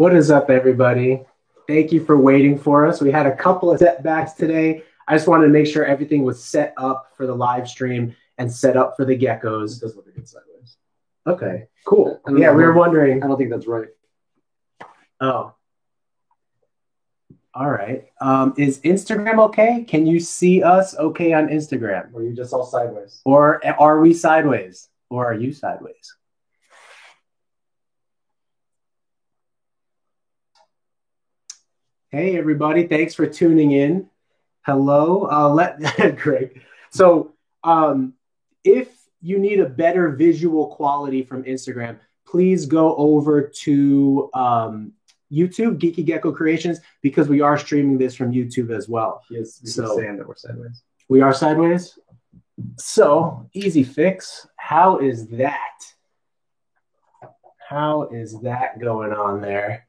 What is up, everybody? Thank you for waiting for us. We had a couple of setbacks today. I just wanted to make sure everything was set up for the live stream and set up for the geckos. It does look good sideways. Okay, cool. Yeah, we were wondering. I don't think that's right. Oh. All right. Is Instagram okay? Can you see us okay on Instagram? Or are you just all sideways? Or are we sideways? Or are you sideways? Hey, everybody. Thanks for tuning in. Hello. Greg. So if you need a better visual quality from Instagram, please go over to YouTube, Geeky Gecko Creations, because we are streaming this from YouTube as well. He's saying that we're sideways. We are sideways? So, easy fix. How is that? How is that going on there?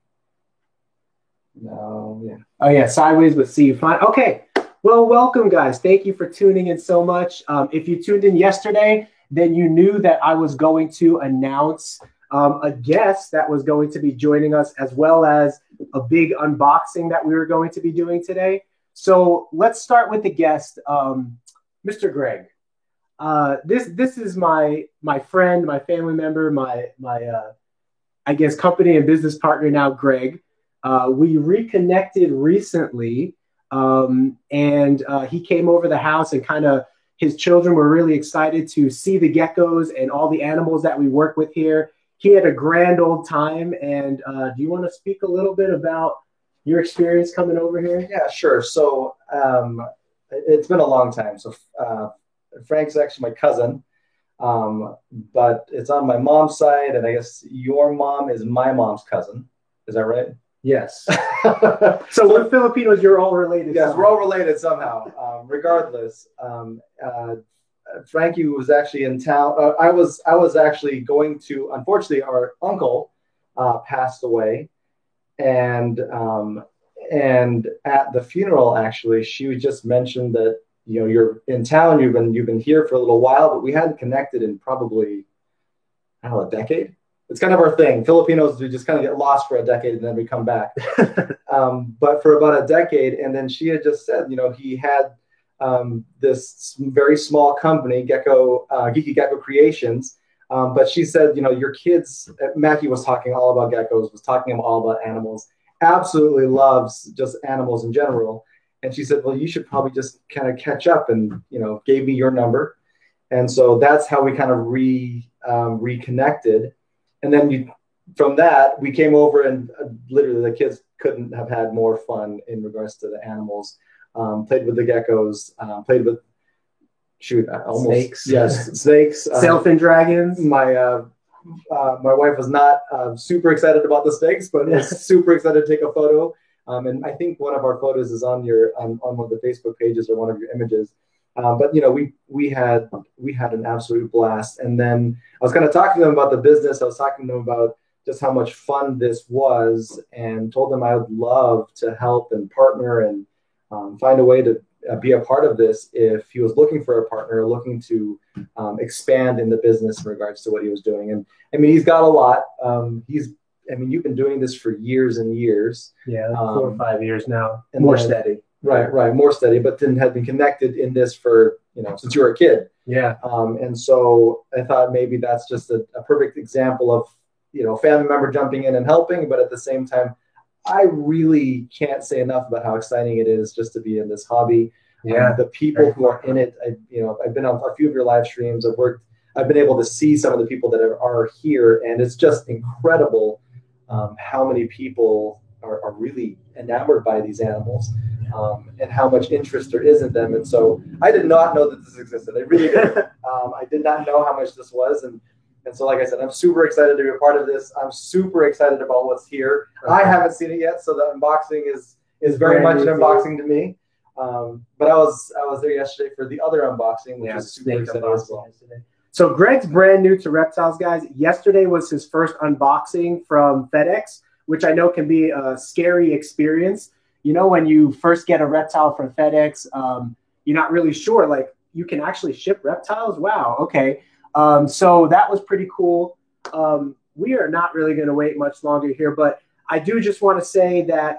No, yeah. Oh, yeah, sideways, but see you fine. Okay, well, welcome, guys. Thank you for tuning in so much. If you tuned in yesterday, then you knew that I was going to announce a guest that was going to be joining us, as well as a big unboxing that we were going to be doing today. So let's start with the guest, Mr. Greg. This is my friend, my family member, my I guess company and business partner now, Greg. We reconnected recently, and he came over the house, and his children were really excited to see the geckos and all the animals that we work with here. He had a grand old time, and do you want to speak a little bit about your experience coming over here? Yeah, sure. So it's been a long time. So Frank's actually my cousin, but it's on my mom's side, and I guess your mom is my mom's cousin. Is that right? Yes. So we're Filipinos. You're all related. Yes, we're all related somehow. Regardless, Frankie was actually in town. I was actually going to. Unfortunately, our uncle passed away, and at the funeral, actually, she just mentioned that you're in town. You've been here for a little while, but we hadn't connected in probably, I don't know, a decade. It's kind of our thing. Filipinos, we just kind of get lost for a decade and then we come back. But for about a decade, and then she had just said, he had this very small company, Geeky Gecko Creations. But she said, your kids, Mackie was talking all about geckos, was talking all about animals, absolutely loves just animals in general. And she said, well, you should probably just kind of catch up, and, gave me your number. And so that's how we kind of reconnected. And then from that, we came over, and literally the kids couldn't have had more fun in regards to the animals. Played with the geckos, played with, snakes. Yes, snakes. Sailfin dragons. My wife was not super excited about the snakes, but was super excited to take a photo. And I think one of our photos is on one of the Facebook pages or one of your images. But we had an absolute blast. And then I was kind of talking to them about the business. I was talking to them about just how much fun this was, and told them I would love to help and partner and find a way to be a part of this if he was looking for a partner, looking to expand in the business in regards to what he was doing. And I mean, he's got a lot. You've been doing this for years and years. Yeah, 4 or 5 years now. And more steady. Right, more steady, but then had been connected in this for, since you were a kid. Yeah. And so I thought maybe that's just a perfect example of, family member jumping in and helping, but at the same time, I really can't say enough about how exciting it is just to be in this hobby. Yeah. The people who are in it, I've been on a few of your live streams. I've been able to see some of the people that are here, and it's just incredible how many people are really enamored by these animals. And how much interest there is in them. And so I did not know that this existed. I really did. I did not know how much this was. And so, like I said, I'm super excited to be a part of this. I'm super excited about what's here. Okay. I haven't seen it yet, so the unboxing is very much an unboxing to me. But I was there yesterday for the other unboxing, which is super exciting as well. So Greg's brand new to reptiles, guys. Yesterday was his first unboxing from FedEx, which I know can be a scary experience. When you first get a reptile from FedEx, you're not really sure, like, you can actually ship reptiles? Wow, okay. So that was pretty cool. We are not really going to wait much longer here, but I do just want to say that,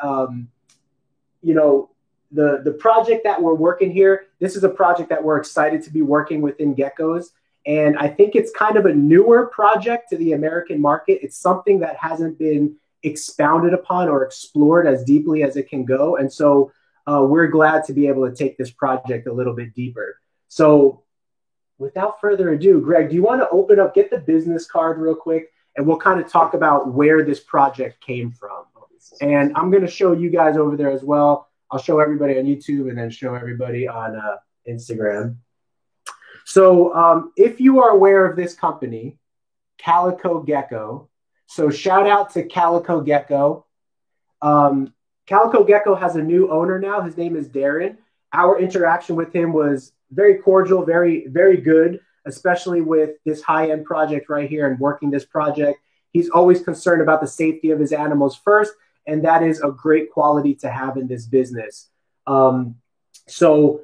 you know, the project that we're working here, this is a project that we're excited to be working within Geckos. And I think it's kind of a newer project to the American market. It's something that hasn't been expounded upon or explored as deeply as it can go. And so we're glad to be able to take this project a little bit deeper. So without further ado, Greg, do you want to open up, get the business card real quick, and we'll kind of talk about where this project came from. And I'm going to show you guys over there as well. I'll show everybody on YouTube and then show everybody on Instagram. So if you are aware of this company, Calico Gecko, so shout out to Calico Gecko. Calico Gecko has a new owner now. His name is Darren. Our interaction with him was very cordial, very, very good, especially with this high-end project right here and working this project. He's always concerned about the safety of his animals first, and that is a great quality to have in this business. So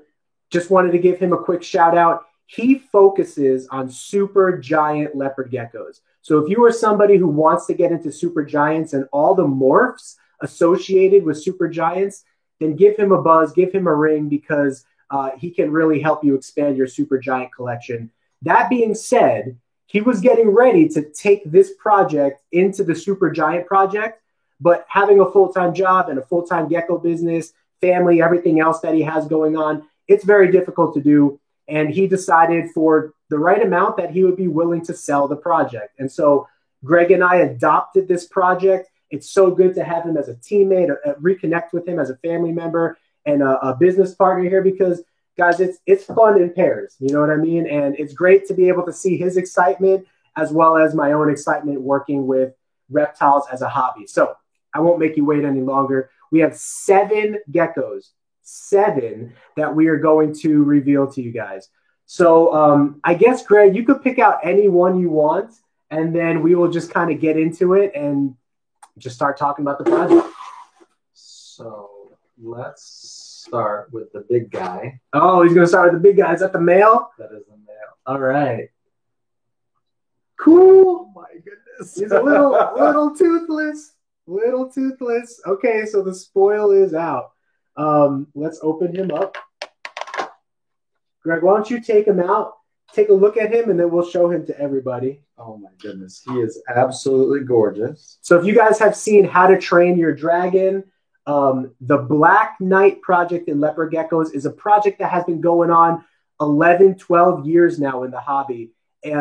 just wanted to give him a quick shout out. He focuses on super giant leopard geckos. So if you are somebody who wants to get into super giants and all the morphs associated with super giants, then give him a buzz, give him a ring, because he can really help you expand your super giant collection. That being said, he was getting ready to take this project into the super giant project, but having a full-time job and a full-time gecko business, family, everything else that he has going on, it's very difficult to do. And he decided for the right amount that he would be willing to sell the project. And so Greg and I adopted this project. It's so good to have him as a teammate, reconnect with him as a family member and a business partner here, because guys, it's fun in pairs. You know what I mean? And it's great to be able to see his excitement as well as my own excitement working with reptiles as a hobby. So I won't make you wait any longer. We have 7 geckos, 7 that we are going to reveal to you guys. So I guess, Greg, you could pick out any one you want, and then we will just kind of get into it and just start talking about the project. So let's start with the big guy. Oh, he's going to start with the big guy. Is that the male? That is the male. All right. Cool. Oh my goodness. He's a little toothless. Little toothless. Okay, so the spoil is out. Let's open him up. Greg, why don't you take him out, take a look at him, and then we'll show him to everybody. Oh my goodness. He is absolutely gorgeous. So if you guys have seen How to Train Your Dragon, the Black Knight project in leopard geckos is a project that has been going on 11, 12 years now in the hobby.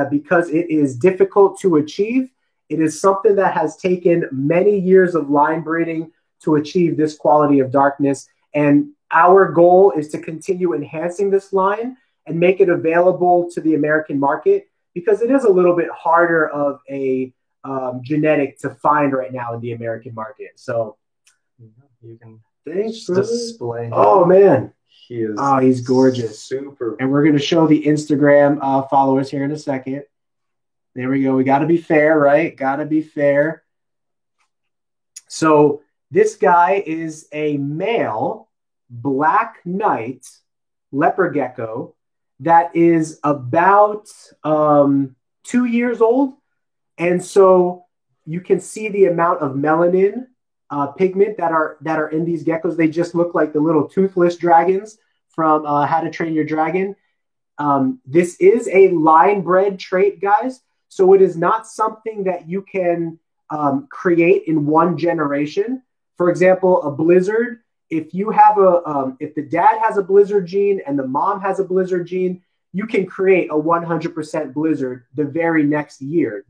Because it is difficult to achieve, it is something that has taken many years of line breeding to achieve this quality of darkness. And our goal is to continue enhancing this line and make it available to the American market, because it is a little bit harder of a genetic to find right now in the American market. So you can display him. Oh man, he's gorgeous. Super. And we're going to show the Instagram followers here in a second. There we go. We got to be fair, right? Got to be fair. So this guy is a male Black Knight leopard gecko that is about 2 years old. And so you can see the amount of melanin pigment that are in these geckos. They just look like the little toothless dragons from How to Train Your Dragon. This is a line bred trait, guys. So it is not something that you can create in one generation. For example, a blizzard. If you have if the dad has a blizzard gene and the mom has a blizzard gene, you can create a 100% blizzard the very next year.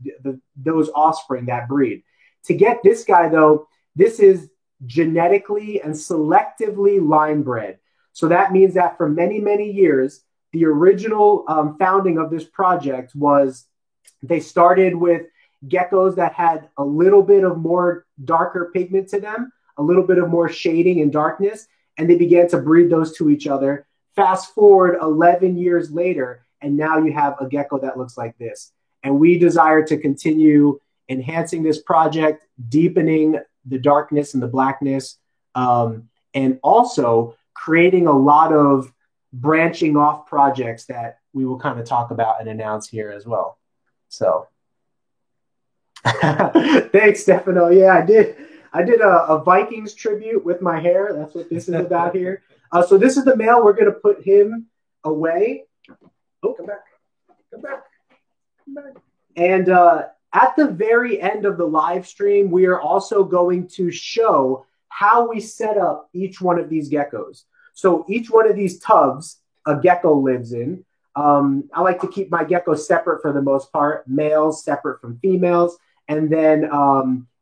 Those offspring that breed. To get this guy though, this is genetically and selectively line bred. So that means that for many, many years, the original founding of this project was they started with geckos that had a little bit of more darker pigment to them, a little bit of more shading and darkness, and they began to breed those to each other. Fast forward 11 years later, and now you have a gecko that looks like this. And we desire to continue enhancing this project, deepening the darkness and the blackness, and also creating a lot of branching off projects that we will kind of talk about and announce here as well. So thanks, Stefano. Yeah, I did a Vikings tribute with my hair. That's what this is about here. So this is the male. We're going to put him away. Oh, come back. Come back. Come back. And at the very end of the live stream, we are also going to show how we set up each one of these geckos. So each one of these tubs a gecko lives in. I like to keep my geckos separate for the most part, males separate from females. And then,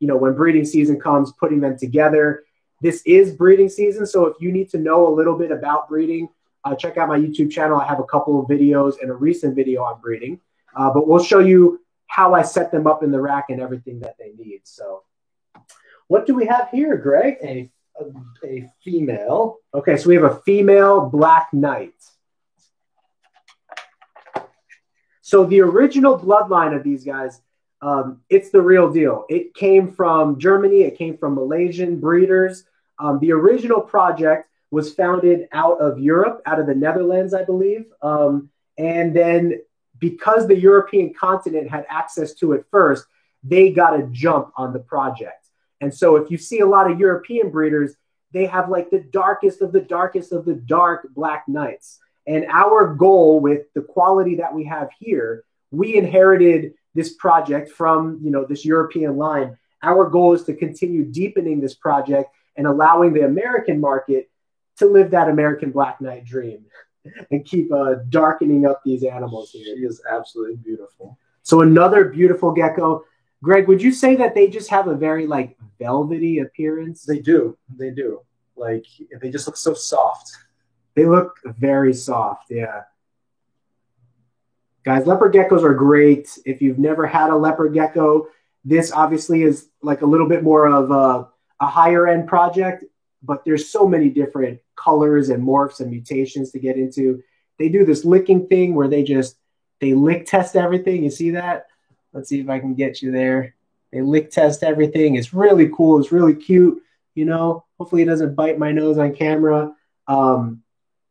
when breeding season comes, putting them together. This is breeding season. So if you need to know a little bit about breeding, check out my YouTube channel. I have a couple of videos and a recent video on breeding. But we'll show you how I set them up in the rack and everything that they need. So what do we have here, Greg? A female. Okay, so we have a female black knight. So the original bloodline of these guys, it's the real deal. It came from Germany. It came from Malaysian breeders. The original project was founded out of Europe, out of the Netherlands, I believe. And then because the European continent had access to it first, they got a jump on the project. And so if you see a lot of European breeders, they have like the darkest of the darkest of the dark black knights. And our goal with the quality that we have here, we inherited this project from, this European line. Our goal is to continue deepening this project and allowing the American market to live that American black knight dream and keep darkening up these animals here. She is absolutely beautiful. So another beautiful gecko. Greg, would you say that they just have a very velvety appearance? They do. They do. They just look so soft. They look very soft, yeah. Guys, leopard geckos are great. If you've never had a leopard gecko, this obviously is like a little bit more of a higher end project, but there's so many different colors and morphs and mutations to get into. They do this licking thing where they lick test everything. You see that? Let's see if I can get you there. They lick test everything. It's really cool. It's really cute. Hopefully it doesn't bite my nose on camera.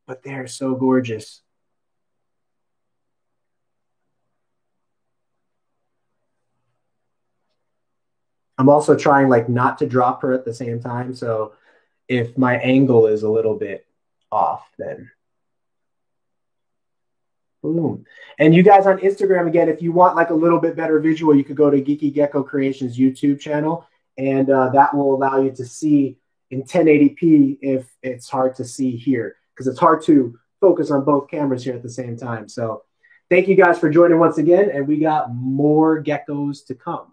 But they're so gorgeous. I'm also trying not to drop her at the same time. So if my angle is a little bit off, then boom. And you guys on Instagram, again, if you want a little bit better visual, you could go to Geeky Gecko Creations YouTube channel, and that will allow you to see in 1080p if it's hard to see here, because it's hard to focus on both cameras here at the same time. So thank you guys for joining once again, and we got more geckos to come.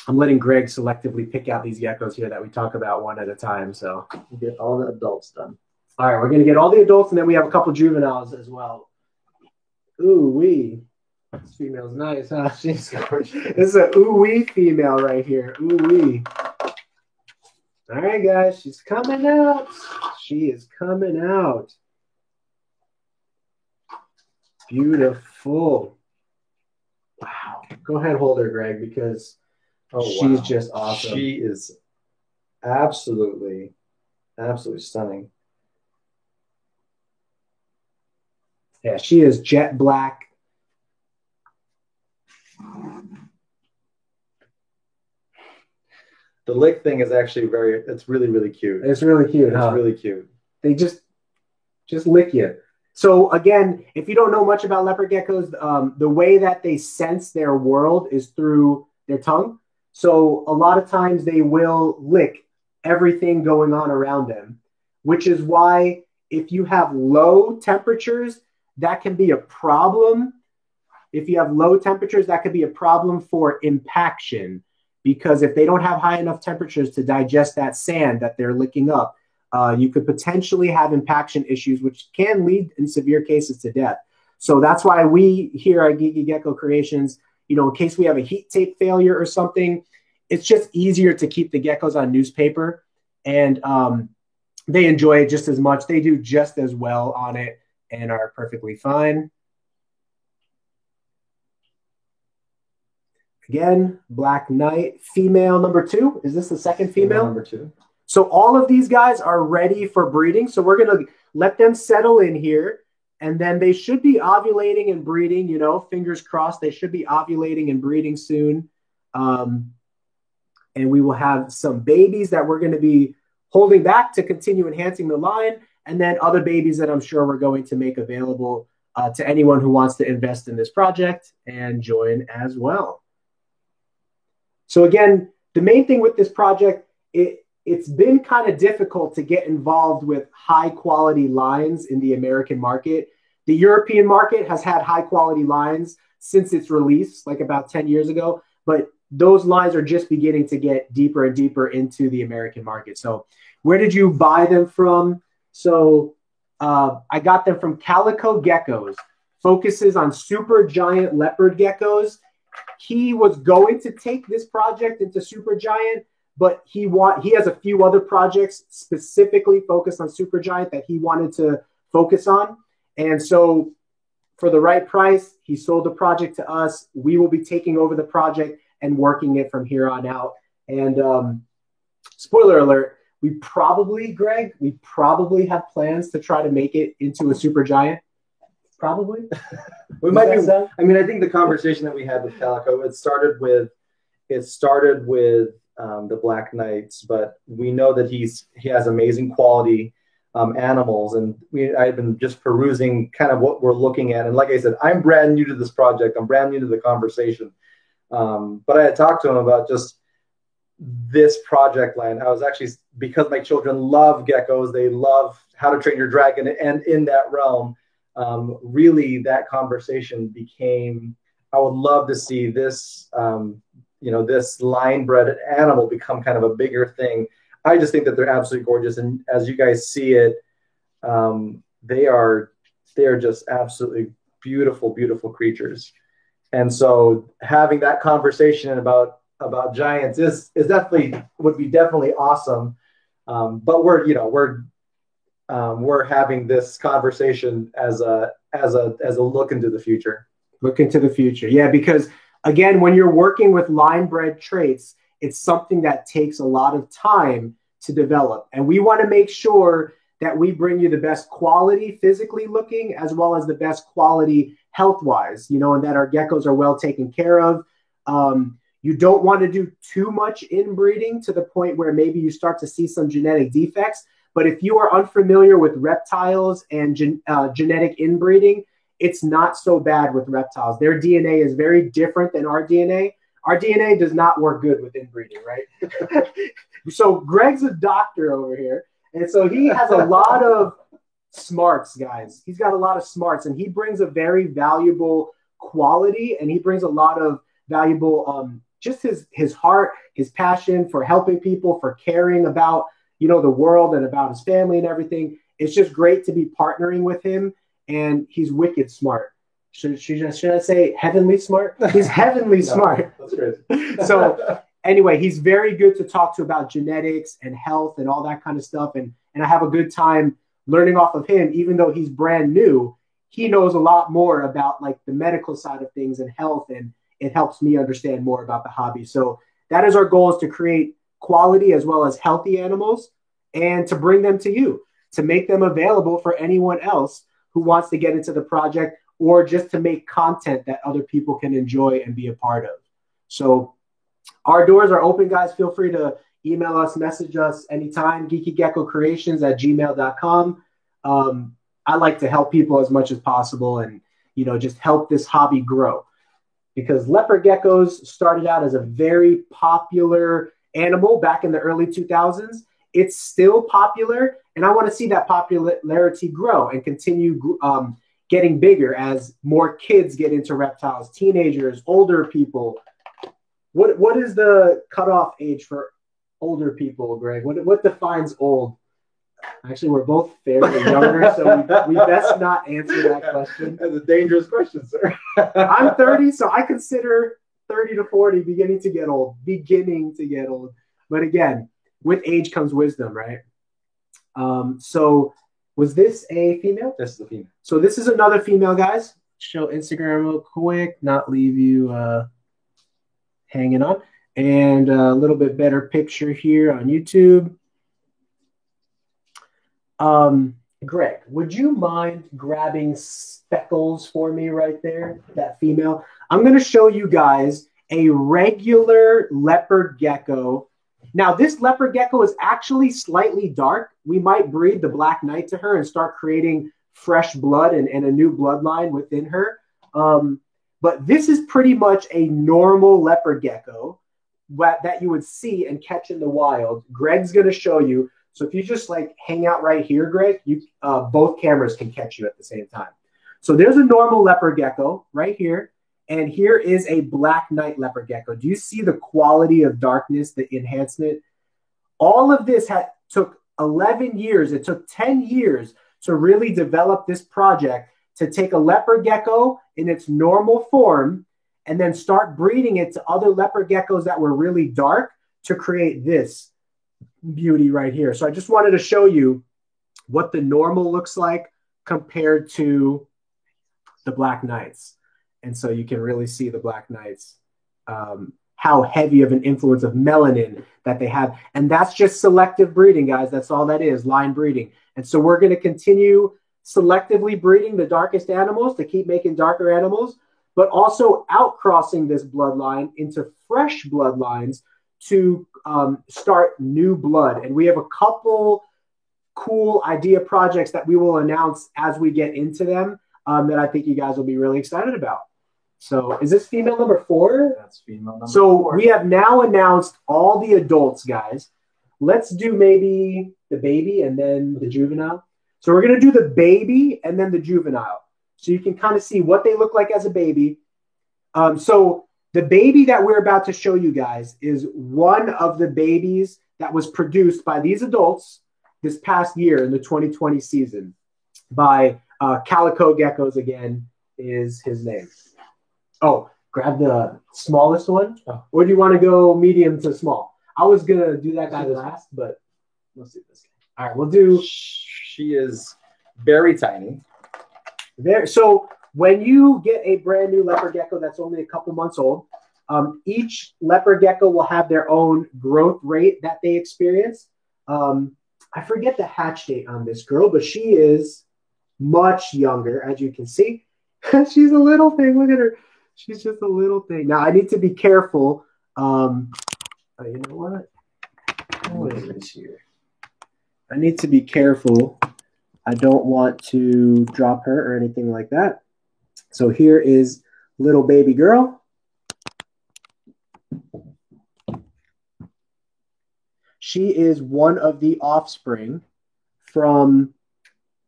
I'm letting Greg selectively pick out these geckos here that we talk about one at a time. So we'll get all the adults done. All right, we're going to get all the adults, and then we have a couple juveniles as well. Ooh-wee. This female's nice, huh? She's gorgeous. This is a ooh-wee female right here. Ooh-wee. All right, guys, she's coming out. She is coming out. Beautiful. Wow. Go ahead, hold her, Greg, because she's just awesome. She is absolutely stunning. Yeah, she is jet black. The lick thing is actually it's really, really cute. It's really cute, It's really cute. They just lick you. So again, if you don't know much about leopard geckos, the way that they sense their world is through their tongue. So a lot of times they will lick everything going on around them, which is why if you have low temperatures, that can be a problem. If you have low temperatures, that could be a problem for impaction, because if they don't have high enough temperatures to digest that sand that they're licking up, you could potentially have impaction issues, which can lead in severe cases to death. So that's why we here at Geeky Gecko Creations, in case we have a heat tape failure or something, it's just easier to keep the geckos on newspaper, and they enjoy it just as much. They do just as well on it and are perfectly fine. Again, Black Knight, female number 2. Is this the second female? Number 2. So all of these guys are ready for breeding. So we're going to let them settle in here, and then they should be ovulating and breeding, fingers crossed. They should be ovulating and breeding soon. and we will have some babies that we're going to be holding back to continue enhancing the line, and then other babies that I'm sure we're going to make available to anyone who wants to invest in this project and join as well. So again, the main thing with this project, it's been kind of difficult to get involved with high quality lines in the American market. The European market has had high quality lines since its release, like about 10 years ago, but those lines are just beginning to get deeper and deeper into the American market. So where did you buy them from? So I got them from Calico Geckos, focuses on super giant leopard geckos. He was going to take this project into super giant, but he has a few other projects specifically focused on super giant that he wanted to focus on. And so for the right price, he sold the project to us. We will be taking over the project and working it from here on out. And spoiler alert, we probably have plans to try to make it into a super giant. Probably. We might be. I mean, I think the conversation that we had with Calico, it started with the Black Knights, but we know that he has amazing quality animals, and I've been just perusing kind of what we're looking at. And like I said, I'm brand new to this project. I'm brand new to the conversation. But I had talked to him about just this project line. I was actually, because my children love geckos, they love How to Train Your Dragon, and in that realm, really that conversation became, I would love to see this, this line bred animal become kind of a bigger thing. I just think that they're absolutely gorgeous. And as you guys see it, they are just absolutely beautiful, beautiful creatures. And so having that conversation about giants would be definitely awesome. But we're having this conversation as a look into the future. Look into the future. Yeah, because again, when you're working with line bred traits, it's something that takes a lot of time to develop. And we want to make sure that we bring you the best quality physically looking, as well as the best quality health-wise, and that our geckos are well taken care of. You don't want to do too much inbreeding to the point where maybe you start to see some genetic defects. But if you are unfamiliar with reptiles and genetic inbreeding, it's not so bad with reptiles. Their DNA is very different than our DNA. Our DNA does not work good with inbreeding, right? So Greg's a doctor over here. And so he has a lot of smarts, guys. He's got a lot of smarts, and he brings a very valuable quality, and he brings a lot of valuable, just his heart, his passion for helping people, for caring about, the world and about his family and everything. It's just great to be partnering with him, and he's wicked smart. Should I say heavenly smart? He's heavenly smart. That's great. So anyway, he's very good to talk to about genetics and health and all that kind of stuff. And I have a good time learning off of him, even though he's brand new. He knows a lot more about like the medical side of things and health, and it helps me understand more about the hobby. So that is our goal, is to create quality as well as healthy animals, and to bring them to you, to make them available for anyone else who wants to get into the project, or just to make content that other people can enjoy and be a part of. So our doors are open, guys. Feel free to email us, message us anytime, geekygecko.creations@gmail.com. I like to help people as much as possible, and, just help this hobby grow, because leopard geckos started out as a very popular animal back in the early 2000s. It's still popular, and I want to see that popularity grow and continue getting bigger as more kids get into reptiles, teenagers, older people. What is the cutoff age for older people, Greg? What defines old? Actually, we're both fairly younger, so we best not answer that question. That's a dangerous question, sir. I'm 30, so I consider 30 to 40 beginning to get old. But again, with age comes wisdom, right? So was this a female? This is a female. So this is another female, guys. Show Instagram real quick, not leave you hanging on. And a little bit better picture here on YouTube. Greg, would you mind grabbing Speckles for me right there, that female? I'm going to show you guys a regular leopard gecko. Now, this leopard gecko is actually slightly dark. We might breed the Black Knight to her and start creating fresh blood and a new bloodline within her. But this is pretty much a normal leopard gecko that you would see and catch in the wild. Greg's going to show you. So if you just like hang out right here, Greg, you both cameras can catch you at the same time. So there's a normal leopard gecko right here. And here is a Black Knight leopard gecko. Do you see the quality of darkness, the enhancement? All of this took 11 years. It took 10 years to really develop this project, to take a leopard gecko in its normal form and then start breeding it to other leopard geckos that were really dark to create this beauty right here. So I just wanted to show you what the normal looks like compared to the Black Knights. And so you can really see the Black Knights, how heavy of an influence of melanin that they have. And that's just selective breeding, guys. That's all that is, line breeding. And so we're going to continue selectively breeding the darkest animals to keep making darker animals, but also outcrossing this bloodline into fresh bloodlines to start new blood. And we have a couple cool idea projects that we will announce as we get into them that I think you guys will be really excited about. So is this female number 4? That's female number 4. So we have now announced all the adults, guys. Let's do maybe the baby and then the juvenile. So we're going to do the baby and then the juvenile. So you can kind of see what they look like as a baby. So the baby that we're about to show you guys is one of the babies that was produced by these adults this past year in the 2020 season by Calico Geckos, again, is his name. Oh, grab the smallest one. Or do you want to go medium to small? I was going to do that guy last, but let's do this guy. All right, we'll do. She is very tiny. So when you get a brand new leopard gecko that's only a couple months old, each leopard gecko will have their own growth rate that they experience. I forget the hatch date on this girl, but she is much younger, as you can see. She's a little thing. Look at her. She's just a little thing. Now, I need to be careful. You know what? What is this here? I need to be careful. I don't want to drop her or anything like that. So here is little baby girl. She is one of the offspring from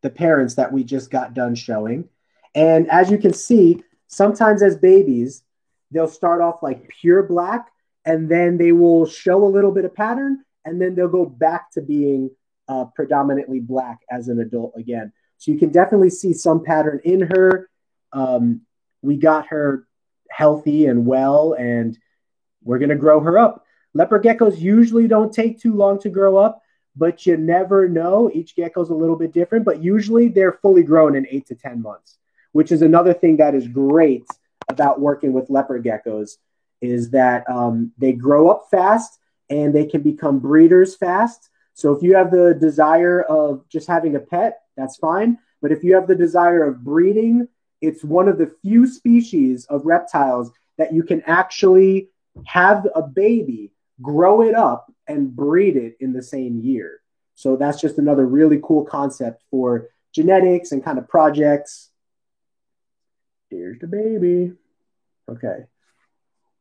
the parents that we just got done showing. And as you can see, sometimes as babies, they'll start off like pure black, and then they will show a little bit of pattern, and then they'll go back to being predominantly black as an adult again. So you can definitely see some pattern in her. We got her healthy and well, and we're going to grow her up. Leopard geckos usually don't take too long to grow up, but you never know. Each gecko is a little bit different, but usually they're fully grown in 8 to 10 months, which is another thing that is great about working with leopard geckos, is that they grow up fast and they can become breeders fast. So if you have the desire of just having a pet, that's fine. But if you have the desire of breeding, it's one of the few species of reptiles that you can actually have a baby, grow it up, and breed it in the same year. So that's just another really cool concept for genetics and kind of projects. Here's the baby. Okay.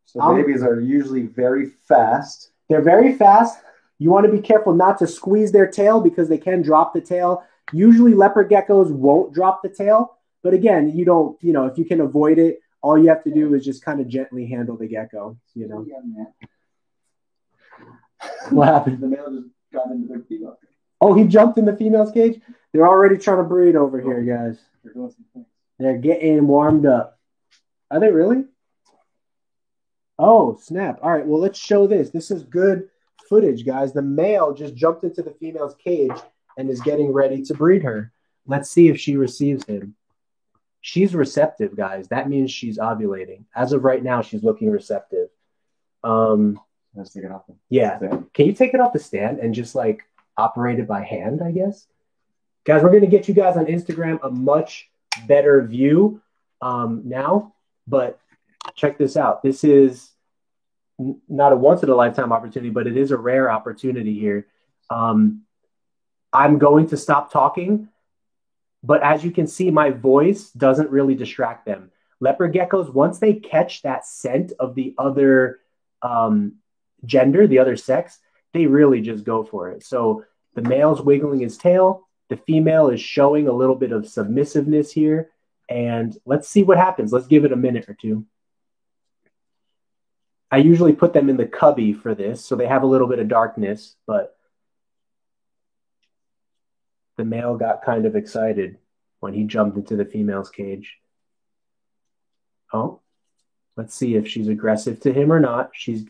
So babies are usually very fast. They're very fast. You want to be careful not to squeeze their tail because they can drop the tail. Usually leopard geckos won't drop the tail. But again, you don't, if you can avoid it, all you have to do is just kind of gently handle the gecko, What happened? The male just got into the female cage. Oh, he jumped in the female's cage? They're already trying to breed over here, guys. They're doing some things. They're getting warmed up. Are they really? Oh, snap. All right, well, let's show this. This is good footage, guys. The male just jumped into the female's cage and is getting ready to breed her. Let's see if she receives him. She's receptive, guys. That means she's ovulating. As of right now, she's looking receptive. Let's take it off. Yeah. Can you take it off the stand and just like operate it by hand, I guess? Guys, we're going to get you guys on Instagram a much better view now, but check this out. This is not a once in a lifetime opportunity, but it is a rare opportunity here. I'm going to stop talking, but as you can see, my voice doesn't really distract them. Leopard geckos, once they catch that scent of the other gender, the other sex, they really just go for it. So the male's wiggling his tail. The female is showing a little bit of submissiveness here. And let's see what happens. Let's give it a minute or two. I usually put them in the cubby for this, so they have a little bit of darkness, but the male got kind of excited when he jumped into the female's cage. Oh, let's see if she's aggressive to him or not. She's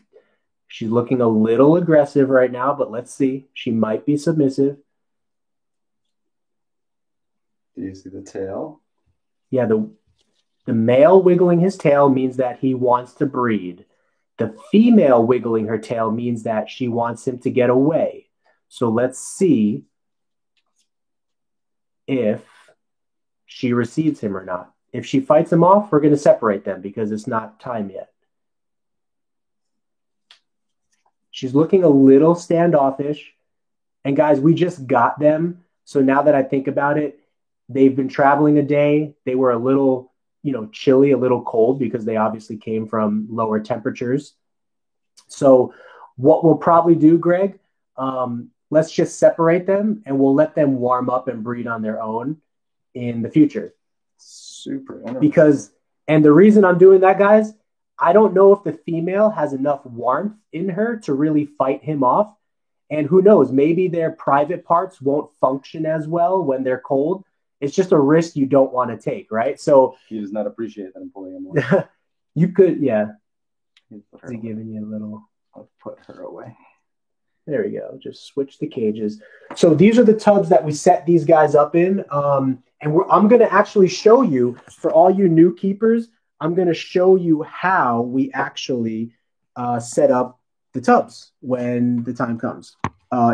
looking a little aggressive right now, but let's see. She might be submissive. Do you see the tail? Yeah, the male wiggling his tail means that he wants to breed. The female wiggling her tail means that she wants him to get away. So let's see if she receives him or not. If she fights him off, we're going to separate them because it's not time yet. She's looking a little standoffish. And guys, we just got them. So now that I think about it, they've been traveling a day. They were a little, chilly, a little cold because they obviously came from lower temperatures. So what we'll probably do, Greg, let's just separate them and we'll let them warm up and breed on their own in the future. Super. And the reason I'm doing that, guys, I don't know if the female has enough warmth in her to really fight him off. And who knows, maybe their private parts won't function as well when they're cold. It's just a risk you don't want to take, right? So he does not appreciate that I'm pulling him away. You could, yeah. He's giving you a little. I'll put her away. There we go. Just switch the cages. So these are the tubs that we set these guys up in. And I'm going to actually show you, for all you new keepers, I'm going to show you how we actually set up the tubs when the time comes.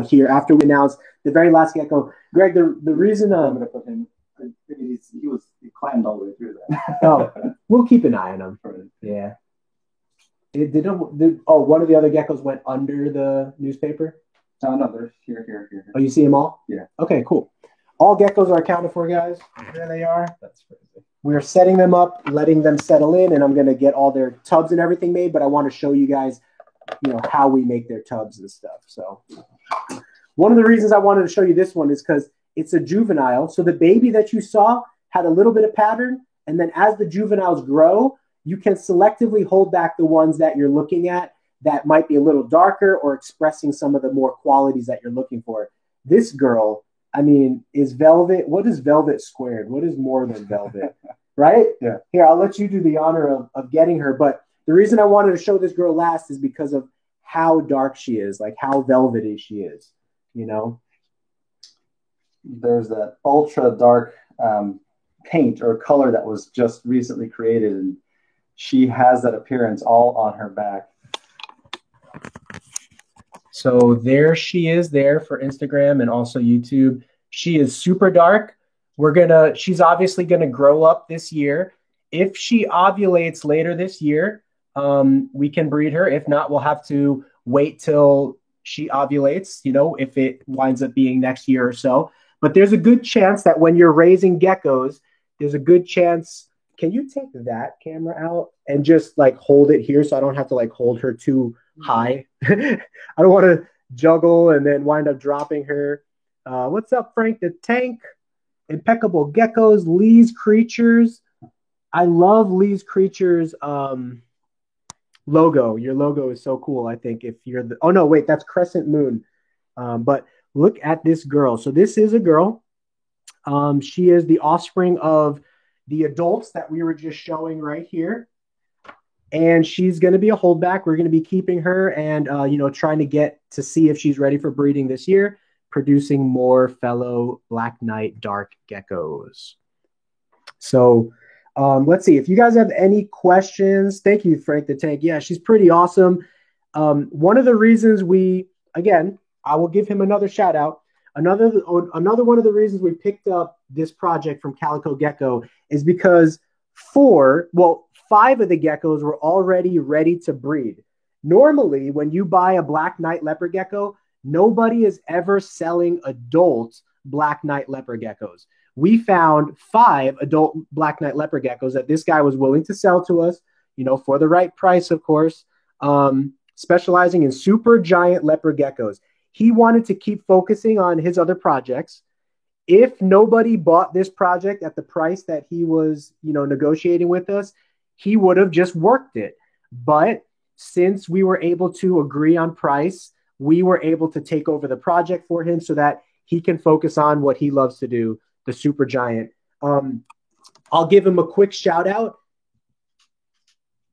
Here, after we announce the very last gecko. Greg, the reason I'm going to put him. He climbed all the way through that. Oh, we'll keep an eye on him. Right. Yeah. One of the other geckos went under the newspaper? No, they're here. Oh, you see them all? Yeah. Okay, cool. All geckos are accounted for, guys. There they are. That's crazy. We're setting them up, letting them settle in, and I'm going to get all their tubs and everything made, but I want to show you guys, how we make their tubs and stuff. So one of the reasons I wanted to show you this one is because it's a juvenile. So the baby that you saw had a little bit of pattern, and then as the juveniles grow, you can selectively hold back the ones that you're looking at that might be a little darker or expressing some of the more qualities that you're looking for. This girl, is velvet. What is velvet squared? What is more than velvet? Right? Yeah. Here, I'll let you do the honor of getting her. But the reason I wanted to show this girl last is because of how dark she is, like how velvety she is, There's that ultra dark paint or color that was just recently created, and she has that appearance all on her back. So there she is there for Instagram and also YouTube. She is super dark. She's obviously gonna grow up this year. If she ovulates later this year, we can breed her. If not, we'll have to wait till she ovulates, if it winds up being next year or so. But there's a good chance that when you're raising geckos, there's a good chance. Can you take that camera out and just hold it here so I don't have to hold her too high? I don't want to juggle and then wind up dropping her. What's up, Frank the Tank? Impeccable Geckos, Lee's Creatures. I love Lee's Creatures logo. Your logo is so cool. I think if you're oh no, wait, that's Crescent Moon. But look at this girl. So this is a girl. She is the offspring of the adults that we were just showing right here. And she's going to be a holdback. We're going to be keeping her and, trying to get to see if she's ready for breeding this year, producing more fellow Black Knight dark geckos. So let's see if you guys have any questions. Thank you, Frank the Tank. Yeah, she's pretty awesome. One of the reasons I will give him another shout out. Another one of the reasons we picked up this project from Calico Gecko is because 5 of the geckos were already ready to breed. Normally, when you buy a Black Knight leopard gecko, nobody is ever selling adult Black Knight leopard geckos. We found 5 adult Black Knight leopard geckos that this guy was willing to sell to us, for the right price, of course, specializing in super giant leopard geckos. He wanted to keep focusing on his other projects. If nobody bought this project at the price that he was, negotiating with us, he would have just worked it. But since we were able to agree on price, we were able to take over the project for him so that he can focus on what he loves to do, the super giant. I'll give him a quick shout out.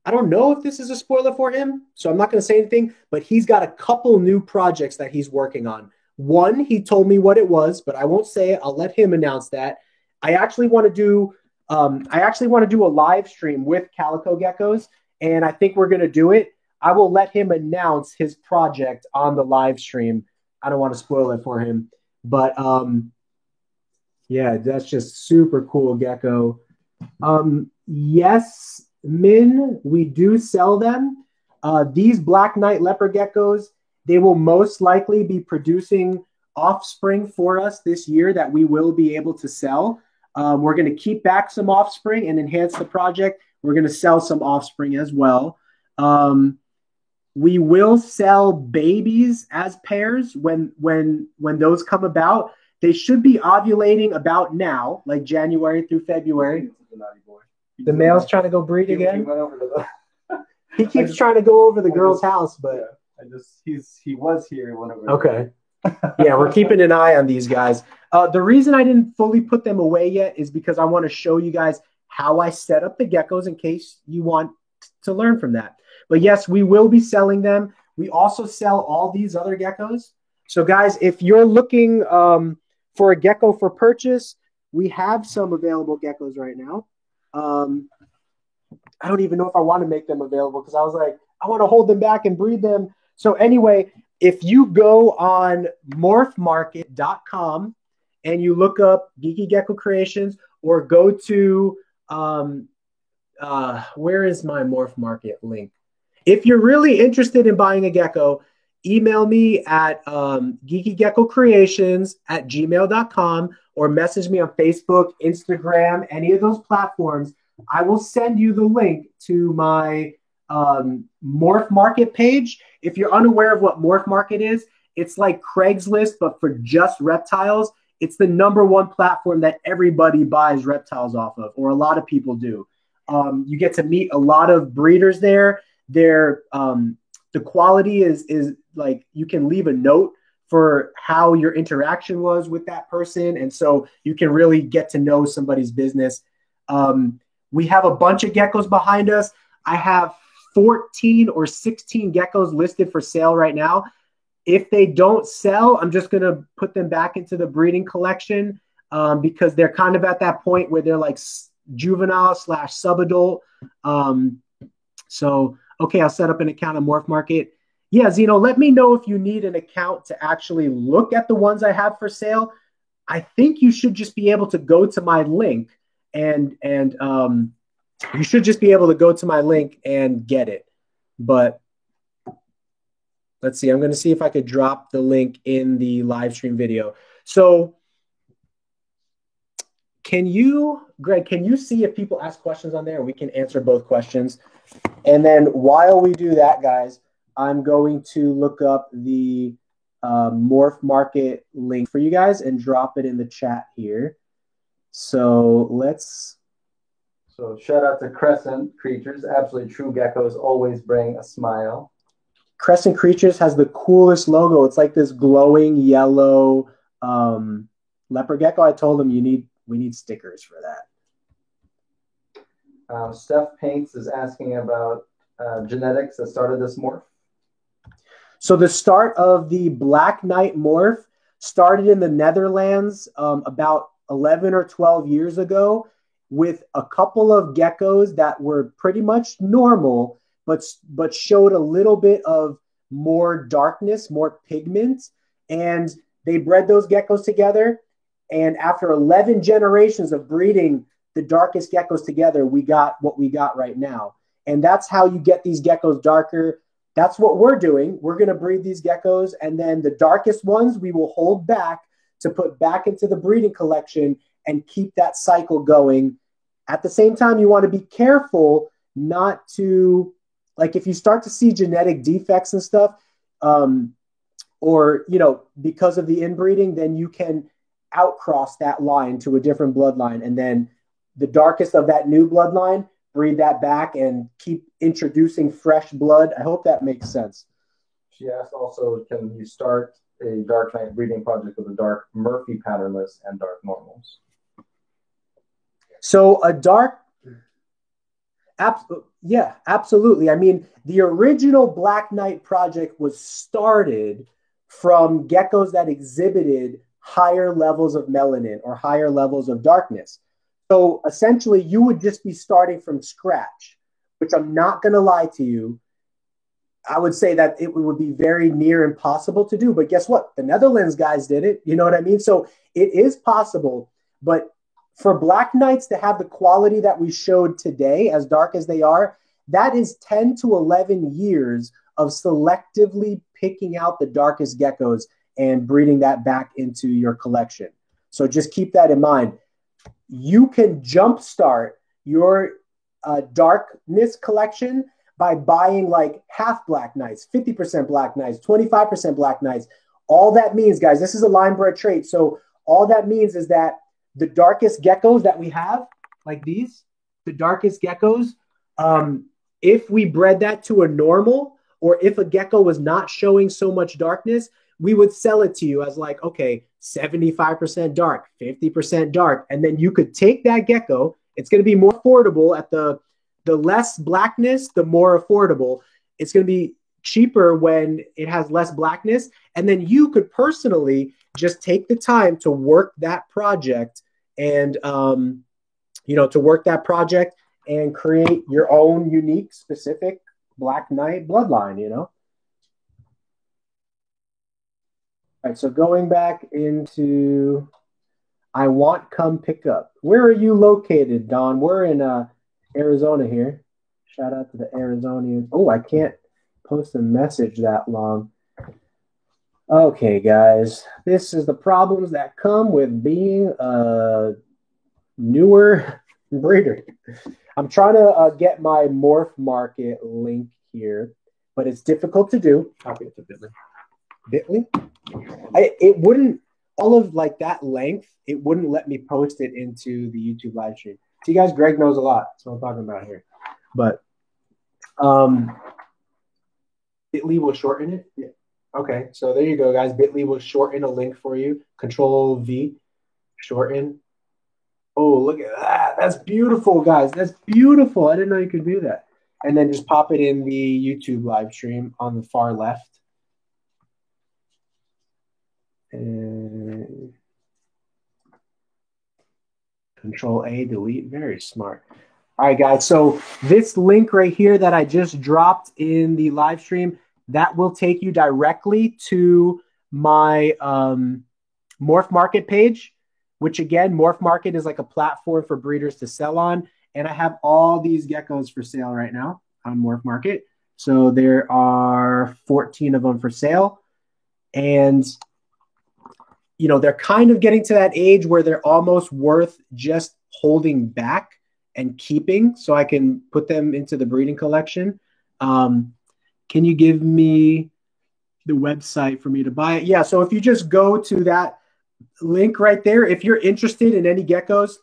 I don't know if this is a spoiler for him, so I'm not going to say anything, but he's got a couple new projects that he's working on. One, he told me what it was, but I won't say it. I'll let him announce that. I actually want to do a live stream with Calico Geckos, and I think we're going to do it. I will let him announce his project on the live stream. I don't want to spoil it for him, but yeah, that's just super cool gecko. Yes, Min, we do sell them. These Black Knight leopard geckos, they will most likely be producing offspring for us this year that we will be able to sell. We're going to keep back some offspring and enhance the project. We're going to sell some offspring as well. We will sell babies as pairs when those come about. They should be ovulating about now, like January through February. The male's trying to go breed again. He keeps trying to go over the girl's house, but he was here whenever. Okay. Yeah, we're keeping an eye on these guys. The reason I didn't fully put them away yet is because I want to show you guys how I set up the geckos in case you want to learn from that. But yes, we will be selling them. We also sell all these other geckos. So guys, if you're looking for a gecko for purchase, we have some available geckos right now. I don't even know if I want to make them available because I was like, I want to hold them back and breed them. So anyway, if you go on morphmarket.com and you look up Geeky Gecko Creations or go to, where is my Morph Market link? If you're really interested in buying a gecko, email me at geekygeckocreations@gmail.com or message me on Facebook, Instagram, any of those platforms. I will send you the link to my Morph Market page. If you're unaware of what Morph Market is, it's like Craigslist, but for just reptiles. It's the #1 platform that everybody buys reptiles off of, or a lot of people do. You get to meet a lot of breeders there. The quality is like you can leave a note for how your interaction was with that person. And so you can really get to know somebody's business. We have a bunch of geckos behind us. I have 14 or 16 geckos listed for sale right now. If they don't sell, I'm just going to put them back into the breeding collection because they're kind of at that point where they're like juvenile / subadult. So, okay, I'll set up an account on Morph Market. Yeah, Zeno, let me know if you need an account to actually look at the ones I have for sale. I think you should just be able to go to my link and you should just be able to go to my link and get it. But let's see. I'm going to see if I could drop the link in the live stream video. So Greg, can you see if people ask questions on there and we can answer both questions? And then while we do that, guys, I'm going to look up the Morph Market link for you guys and drop it in the chat here. So shout out to Crescent Creatures. Absolutely true geckos always bring a smile. Crescent Creatures has the coolest logo. It's like this glowing yellow leopard gecko. I told him we need stickers for that. Steph Paints is asking about genetics that started this morph. So the start of the Black Knight morph started in the Netherlands about 11 or 12 years ago with a couple of geckos that were pretty much normal, but showed a little bit of more darkness, more pigment. And they bred those geckos together. And after 11 generations of breeding the darkest geckos together, we got what we got right now. And that's how you get these geckos darker. that's what we're doing. We're going to breed these geckos, and then the darkest ones we will hold back to put back into the breeding collection and keep that cycle going. At the same time, you want to be careful not to, like, if you start to see genetic defects and stuff, or, you know, because of the inbreeding, then you can outcross that line to a different bloodline. And then the darkest of that new bloodline, breed that back and keep introducing fresh blood. I hope that makes sense. She asked also, can you start a dark knight breeding project with a dark Murphy patternless and dark normals? So a dark, yeah, absolutely. I mean, the original Black Knight project was started from geckos that exhibited higher levels of melanin or higher levels of darkness. So essentially, you would just be starting from scratch, which I'm not going to lie to you. I would say that it would be very near impossible to do. But guess what? The Netherlands guys did it. You know what I mean? So it is possible. But for Black Knights to have the quality that we showed today, as dark as they are, that is 10 to 11 years of selectively picking out the darkest geckos and breeding that back into your collection. So just keep that in mind. You can jumpstart your darkness collection by buying like half Black Knights, 50% Black Knights, 25% Black Knights. All that means, guys, this is a line bred trait. So all that means is that the darkest geckos that we have, like these, the darkest geckos, if we bred that to a normal, or if a gecko was not showing so much darkness, we would sell it to you as like, okay, 75% dark, 50% dark. And then you could take that gecko. It's going to be more affordable at the less blackness, the more affordable. It's going to be cheaper when it has less blackness. And then you could personally just take the time to work that project and, to work that project and create your own unique, specific Black Knight bloodline, All right, so going back into I want come pick up. Where are you located, Don? We're in Arizona here. Shout out to the Arizonians. Oh, I can't post a message that long. Okay, guys. This is the problems that come with being a newer breeder. I'm trying to get my Morph Market link here, but it's difficult to do. Copy it to Bitly. It wouldn't, all of like that length, it wouldn't let me post it into the YouTube live stream. See, guys, Greg knows a lot. That's what I'm talking about here. But Bitly will shorten it. Yeah. Okay, so there you go, guys. Bitly will shorten a link for you. Control V, shorten. Oh, look at that. That's beautiful, guys. That's beautiful. I didn't know you could do that. And then just pop it in the YouTube live stream on the far left. And Control A, delete. Very smart. All right, guys. So this link right here that I just dropped in the live stream, that will take you directly to my Morph Market page, which again, Morph Market is like a platform for breeders to sell on. And I have all these geckos for sale right now on Morph Market. So there are 14 of them for sale. And they're kind of getting to that age where they're almost worth just holding back and keeping so I can put them into the breeding collection. Can you give me the website for me to buy it? Yeah, so if you just go to that link right there, if you're interested in any geckos,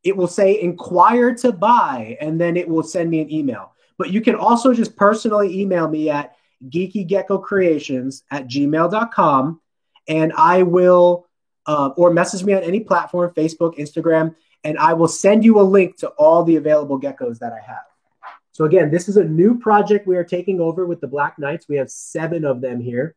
it will say inquire to buy, and then it will send me an email. But you can also just personally email me at geekygeckocreations@gmail.com, and I will, or message me on any platform, Facebook, Instagram, and I will send you a link to all the available geckos that I have. So again, this is a new project we are taking over with the Black Knights. We have 7 of them here,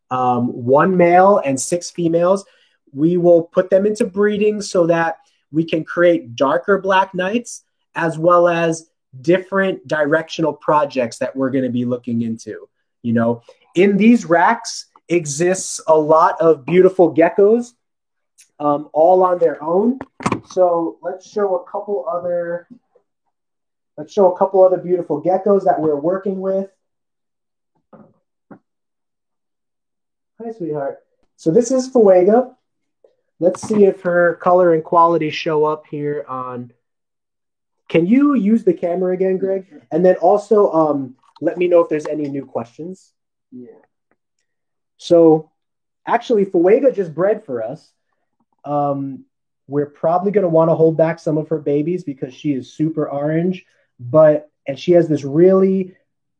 1 male and 6 females. We will put them into breeding so that we can create darker Black Knights as well as different directional projects that we're going to be looking into. In these racks exists a lot of beautiful geckos, all on their own. So let's show a couple other Let's show a couple other beautiful geckos that we're working with. Hi, sweetheart. So this is Fuega. Let's see if her color and quality show up here on. Can you use the camera again, Greg? And then also let me know if there's any new questions. Yeah. So actually, Fuega just bred for us. We're probably going to want to hold back some of her babies because she is super orange, and she has this really,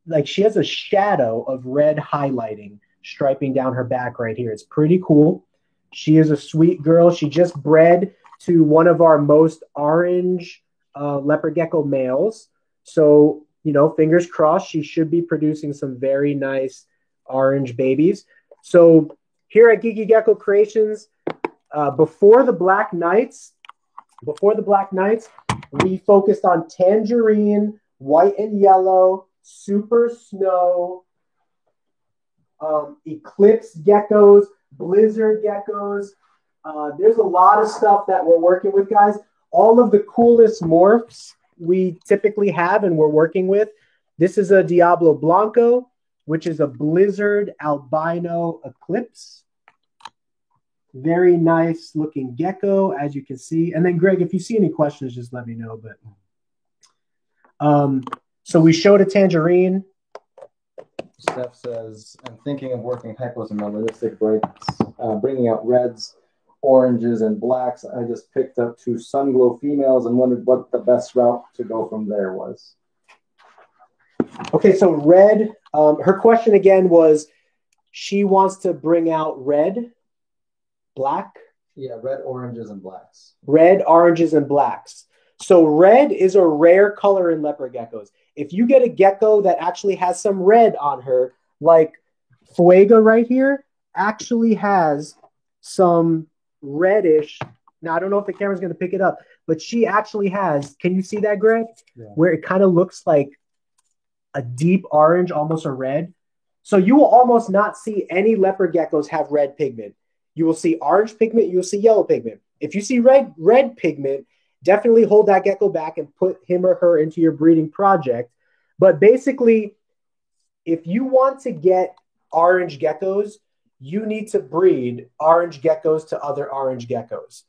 like, she has a shadow of red highlighting striping down her back right here. It's pretty cool. She is a sweet girl. She just bred to one of our most orange leopard gecko males. So, fingers crossed, she should be producing some very nice orange babies. So here at Geeky Gecko Creations, before the Black Knights, we focused on tangerine, white and yellow, super snow, eclipse geckos, blizzard geckos. There's a lot of stuff that we're working with, guys. All of the coolest morphs we typically have and we're working with. This is a Diablo Blanco, which is a blizzard albino eclipse. Very nice looking gecko, as you can see. And then, Greg, if you see any questions, just let me know. But so we showed a tangerine. Steph says, I'm thinking of working hypos and melanistic breaks, bringing out reds, oranges, and blacks. I just picked up 2 Sunglow females and wondered what the best route to go from there was. Okay, so red. Her question again was, she wants to bring out red, black? Yeah, red, oranges, and blacks. Red, oranges, and blacks. So red is a rare color in leopard geckos. If you get a gecko that actually has some red on her, like Fuega right here, actually has some reddish. Now, I don't know if the camera's going to pick it up, but she actually has, can you see that, Greg? Yeah. Where it kind of looks like a deep orange, almost a red. So you will almost not see any leopard geckos have red pigment. You will see orange pigment, you will see yellow pigment. If you see red pigment, definitely hold that gecko back and put him or her into your breeding project. But basically, if you want to get orange geckos, you need to breed orange geckos to other orange geckos.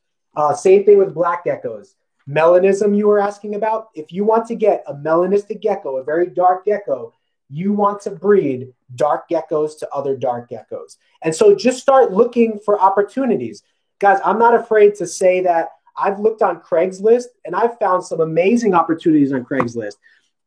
Same thing with black geckos. Melanism you were asking about. If you want to get a melanistic gecko, a very dark gecko, you want to breed dark geckos to other dark geckos. And so just start looking for opportunities. Guys, I'm not afraid to say that I've looked on Craigslist and I've found some amazing opportunities on Craigslist.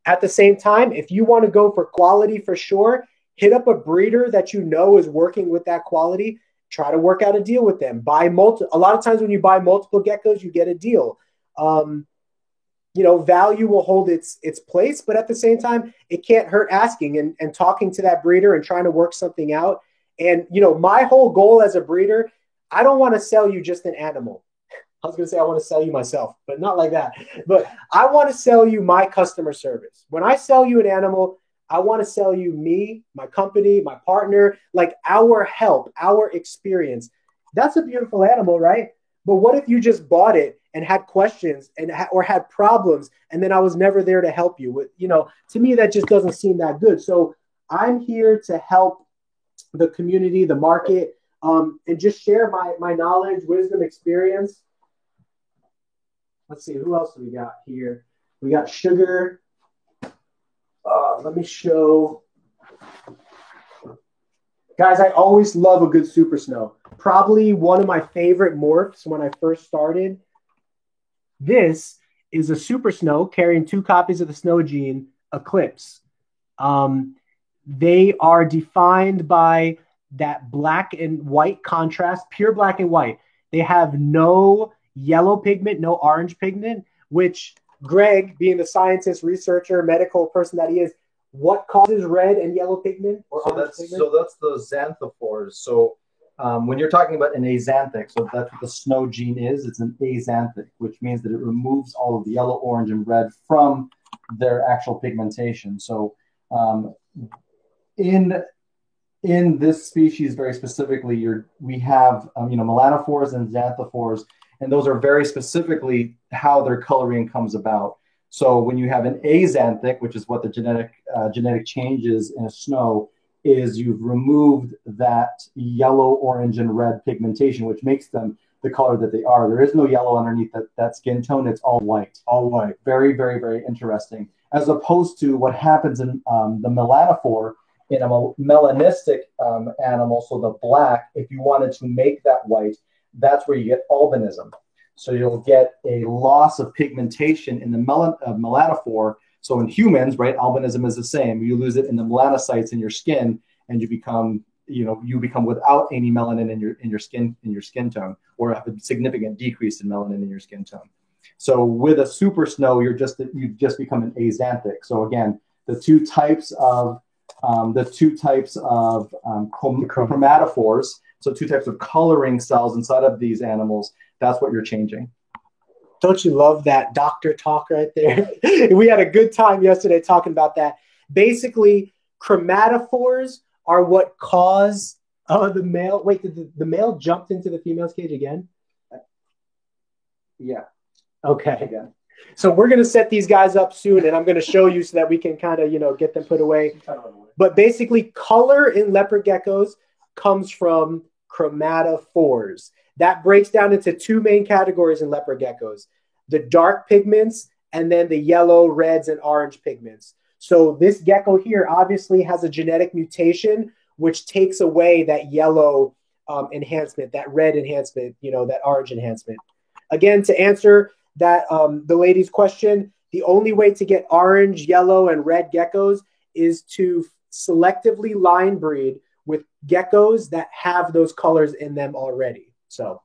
At the same time, if you want to go for quality for sure, hit up a breeder that you know is working with that quality. Try to work out a deal with them. A lot of times when you buy multiple geckos, you get a deal. Value will hold its place, but at the same time, it can't hurt asking and talking to that breeder and trying to work something out. And, my whole goal as a breeder, I don't want to sell you just an animal. I was going to say I want to sell you myself, but not like that. But I want to sell you my customer service. When I sell you an animal, I want to sell you me, my company, my partner, like our help, our experience. That's a beautiful animal, right? But what if you just bought it and had questions or had problems, and then I was never there to help you? With, to me, that just doesn't seem that good. So I'm here to help the community, the market, and just share my knowledge, wisdom, experience. Let's see, who else do we got here? We got Sugar. Let me show. Guys, I always love a good super snow. Probably one of my favorite morphs when I first started. This is a super snow carrying 2 copies of the snow gene Eclipse. They are defined by that black and white contrast, pure black and white. They have no yellow pigment, no orange pigment, which Greg, being the scientist, researcher, medical person that he is, what causes red and yellow pigment or orange pigment? So that's the xanthophores. So when you're talking about an axanthic, so that's what the snow gene is. It's an axanthic, which means that it removes all of the yellow, orange, and red from their actual pigmentation. So in this species very specifically, we have melanophores and xanthophores, and those are very specifically how their coloring comes about. So when you have an axanthic, which is what the genetic changes in a snow, is you've removed that yellow, orange, and red pigmentation, which makes them the color that they are. There is no yellow underneath that skin tone. It's all white. All white. Very, very, very interesting. As opposed to what happens in the melanophore, in a melanistic animal, so the black, if you wanted to make that white, that's where you get albinism. So you'll get a loss of pigmentation in the melanophore. So in humans, right, albinism is the same. You lose it in the melanocytes in your skin, and you become without any melanin in your skin tone, or have a significant decrease in melanin in your skin tone. So with a super snow, you've just become an axanthic. So again, the two types of chromatophores, so two types of coloring cells inside of these animals, that's what you're changing. Don't you love that doctor talk right there? We had a good time yesterday talking about that. Basically, chromatophores are what cause the male. Wait, did the male jumped into the female's cage again? Yeah. Okay. Again. So we're going to set these guys up soon, and I'm going to show you so that we can kind of, get them put away. But basically, color in leopard geckos comes from chromatophores. That breaks down into two main categories in leopard geckos: the dark pigments and then the yellow, reds, and orange pigments. So this gecko here obviously has a genetic mutation which takes away that yellow enhancement, that red enhancement, that orange enhancement. Again, to answer that the lady's question, the only way to get orange, yellow, and red geckos is to selectively line breed with geckos that have those colors in them already. So,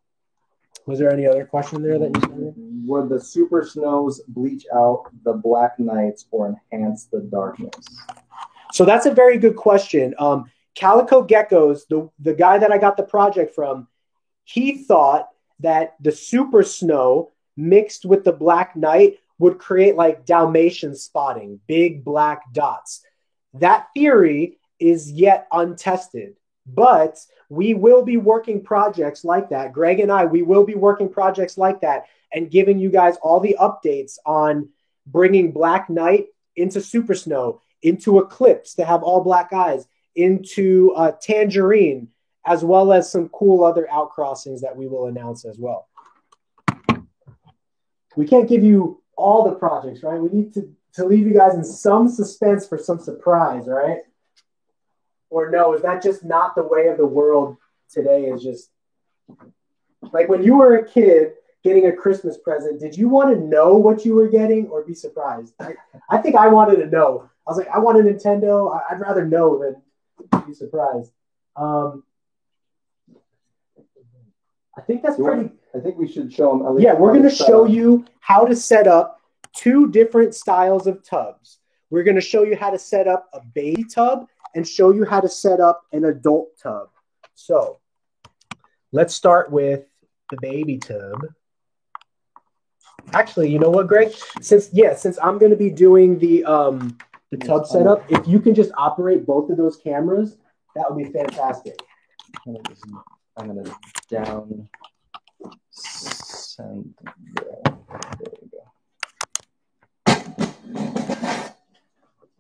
was there any other question there that you said? Would the super snows bleach out the black nights or enhance the darkness? So that's a very good question. Calico geckos, the guy that I got the project from, he thought that the super snow mixed with the black night would create like Dalmatian spotting, big black dots. That theory is yet untested, but we will be working projects like that. Greg and I, we will be working projects like that and giving you guys all the updates on bringing black night into super snow, into eclipse to have all black eyes, into tangerine, as well as some cool other outcrossings that we will announce as well. We can't give you all the projects, right? We need to leave you guys in some suspense for some surprise, right? Or no, is that just not the way of the world today? Is just like when you were a kid getting a Christmas present, did you want to know what you were getting or be surprised? I think I wanted to know. I was like, I want a Nintendo. I'd rather know than be surprised. I think that's pretty. I think we should show them. Yeah, we're going to show you how to set up two different styles of tubs. We're going to show you how to set up a baby tub and show you how to set up an adult tub. So let's start with the baby tub. Actually, you know what, Greg? Since I'm going to be doing the tub setup, if you can just operate both of those cameras, that would be fantastic. I'm going to down send. There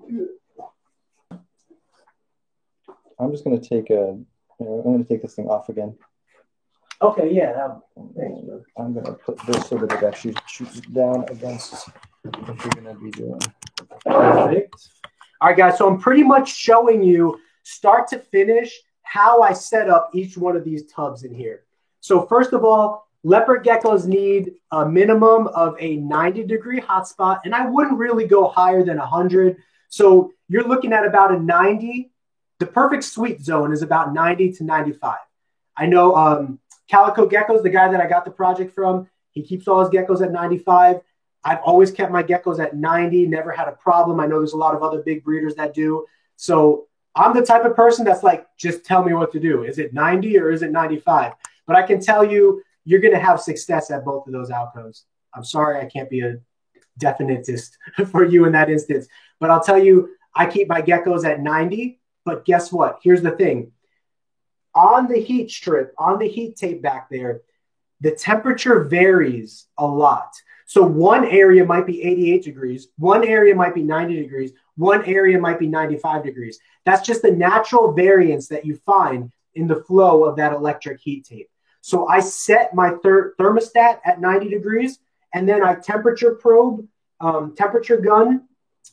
you go. I'm just going to take I'm going to take this thing off again. Okay, yeah. I'm going to put this so that it actually shoots down against what you're going to be doing. Perfect. All right, guys. So I'm pretty much showing you start to finish how I set up each one of these tubs in here. So first of all, leopard geckos need a minimum of a 90-degree hotspot, and I wouldn't really go higher than 100. So you're looking at about a 90. The perfect sweet zone is about 90 to 95. I know Calico Geckos, the guy that I got the project from, he keeps all his geckos at 95. I've always kept my geckos at 90, never had a problem. I know there's a lot of other big breeders that do. So I'm the type of person that's like, just tell me what to do. Is it 90 or is it 95? But I can tell you, you're going to have success at both of those outcomes. I'm sorry I can't be a definitist for you in that instance. But I'll tell you, I keep my geckos at 90. But guess what? Here's the thing. On the heat strip, on the heat tape back there, the temperature varies a lot. So one area might be 88 degrees, one area might be 90 degrees, one area might be 95 degrees. That's just the natural variance that you find in the flow of that electric heat tape. So I set my thermostat at 90 degrees, and then I temperature probe, temperature gun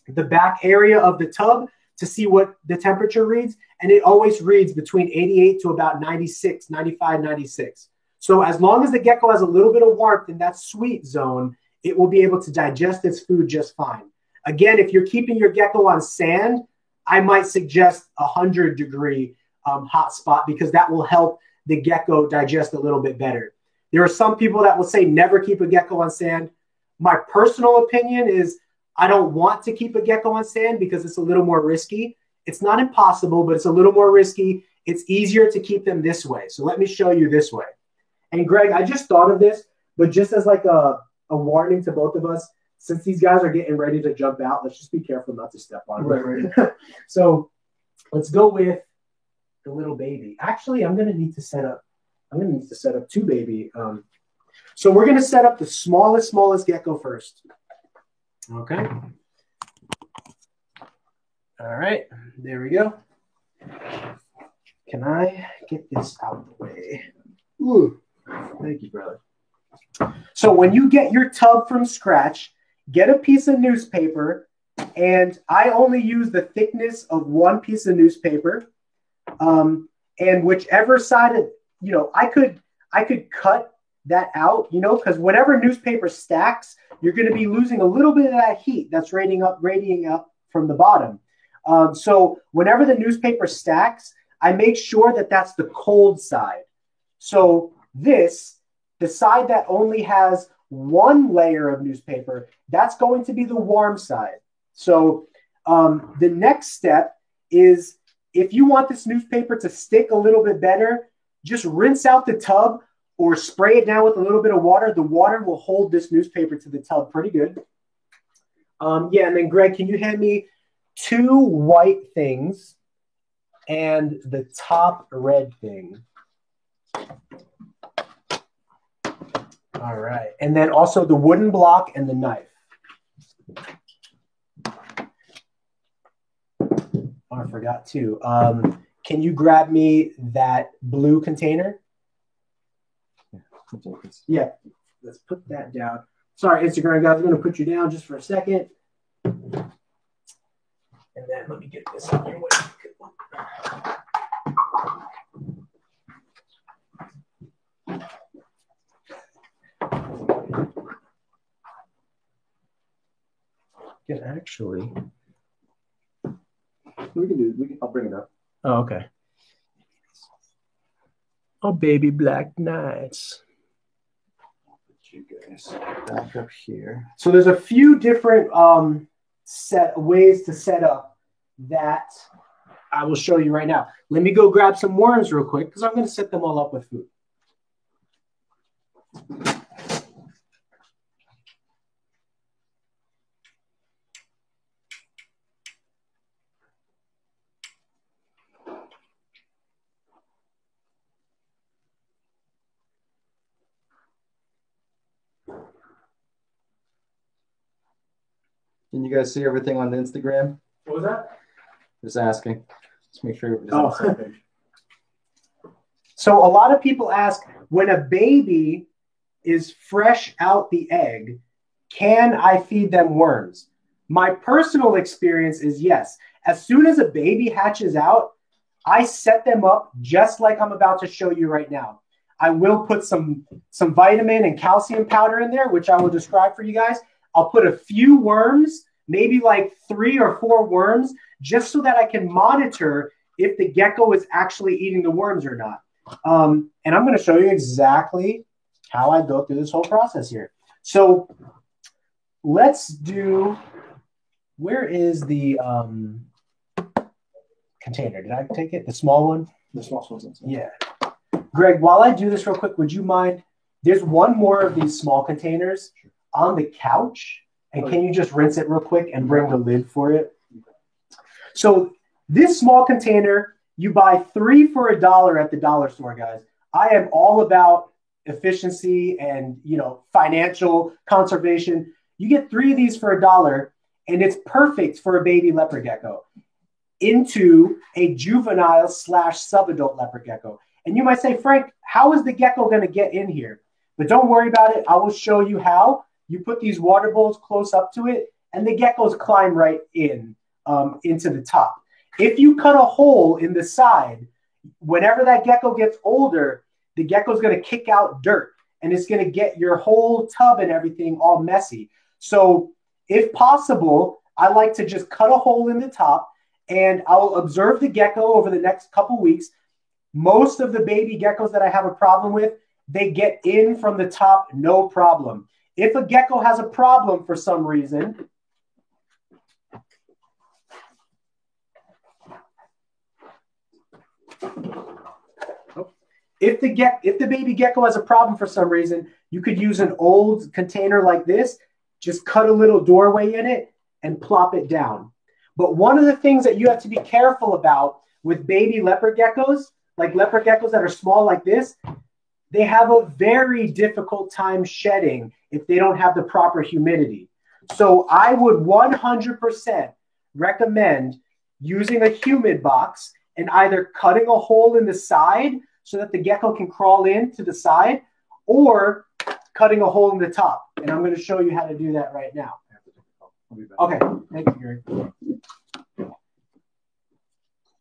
the back area of the tub to see what the temperature reads. And it always reads between 88 to about 96, 95, 96. So as long as the gecko has a little bit of warmth in that sweet zone, it will be able to digest its food just fine. Again, if you're keeping your gecko on sand, I might suggest a 100-degree hot spot, because that will help the gecko digest a little bit better. There are some people that will say never keep a gecko on sand. My personal opinion is I don't want to keep a gecko on sand because it's a little more risky. It's not impossible, but it's a little more risky. It's easier to keep them this way. So let me show you this way. And Greg, I just thought of this, but just as like a warning to both of us, since these guys are getting ready to jump out, let's just be careful not to step on them. Right. So let's go with the little baby. Actually, I'm going to need to set up two baby. So we're going to set up the smallest gecko first. Okay. All right, there we go. Can I get this out of the way? Ooh, thank you, brother. So when you get your tub from scratch, get a piece of newspaper, and I only use the thickness of one piece of newspaper. And whichever side of, I could cut that out, because whenever newspaper stacks, you're going to be losing a little bit of that heat that's radiating up from the bottom. So whenever the newspaper stacks, I make sure that that's the cold side. So the side that only has one layer of newspaper, that's going to be the warm side. So the next step is, if you want this newspaper to stick a little bit better, just rinse out the tub or spray it down with a little bit of water. The water will hold this newspaper to the tub pretty good. Yeah, and then Greg, can you hand me 2 white things and the top red thing? All right. And then also the wooden block and the knife. Oh, I forgot too. Can you grab me that blue container? Yeah, let's put that down. Sorry, Instagram guys, I'm going to put you down just for a second. And then let me get this on your way. Can actually. I'll bring it up. Oh, okay. Oh, baby black knights. Put you guys back up here. So there's a few different ways to set up that I will show you right now. Let me go grab some worms real quick, because I'm going to set them all up with food. Can you guys see everything on the Instagram? What was that? Just asking. Just make sure everybody's on the same page. So a lot of people ask, when a baby is fresh out the egg, can I feed them worms? My personal experience is yes. As soon as a baby hatches out, I set them up just like I'm about to show you right now. I will put some vitamin and calcium powder in there, which I will describe for you guys. I'll put a few worms, maybe like 3 or 4 worms, just so that I can monitor if the gecko is actually eating the worms or not. And I'm going to show you exactly how I go through this whole process here. So let's do, where is the container? Did I take it? The small one? The small ones. Yeah. Greg, while I do this real quick, would you mind? There's one more of these small containers on the couch, and can you just rinse it real quick and bring the lid for it? So this small container, you buy 3 for $1 at the dollar store, guys. I am all about efficiency and, you know, financial conservation. You get 3 of these for $1, and it's perfect for a baby leopard gecko into a juvenile / subadult leopard gecko. And you might say, Frank, how is the gecko going to get in here? But don't worry about it. I will show you how. You put these water bowls close up to it, and the geckos climb right in into the top. If you cut a hole in the side, whenever that gecko gets older, the gecko is going to kick out dirt, and it's going to get your whole tub and everything all messy. So if possible, I like to just cut a hole in the top, and I'll observe the gecko over the next couple weeks. Most of the baby geckos that I have a problem with, they get in from the top, no problem. If a gecko has a problem for some reason, if the baby gecko has a problem for some reason, you could use an old container like this, just cut a little doorway in it and plop it down. But one of the things that you have to be careful about with baby leopard geckos, like leopard geckos that are small like this, they have a very difficult time shedding if they don't have the proper humidity. So I would 100% recommend using a humid box and either cutting a hole in the side so that the gecko can crawl in to the side, or cutting a hole in the top. And I'm going to show you how to do that right now. Okay, thank you, Gary.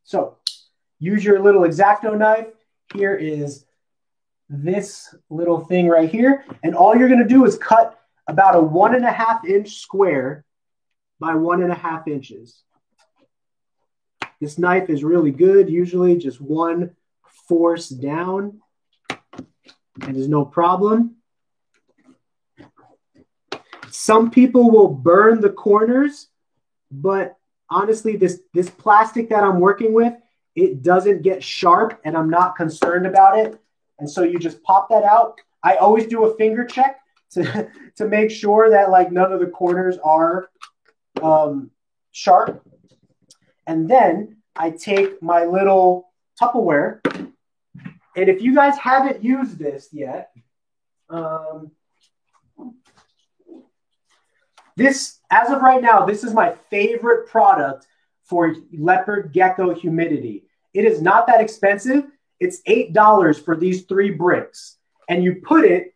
So use your little X-Acto knife. Here is this little thing right here. And all you're going to do is cut about a 1.5 inch square by 1.5 inches. This knife is really good. Usually just one force down and there's no problem. Some people will burn the corners, but honestly, this plastic that I'm working with, it doesn't get sharp and I'm not concerned about it. And so you just pop that out. I always do a finger check to make sure that like none of the corners are sharp. And then I take my little Tupperware. And if you guys haven't used this yet, as of right now, this is my favorite product for leopard gecko humidity. It is not that expensive. It's $8 for these 3 bricks. And you put it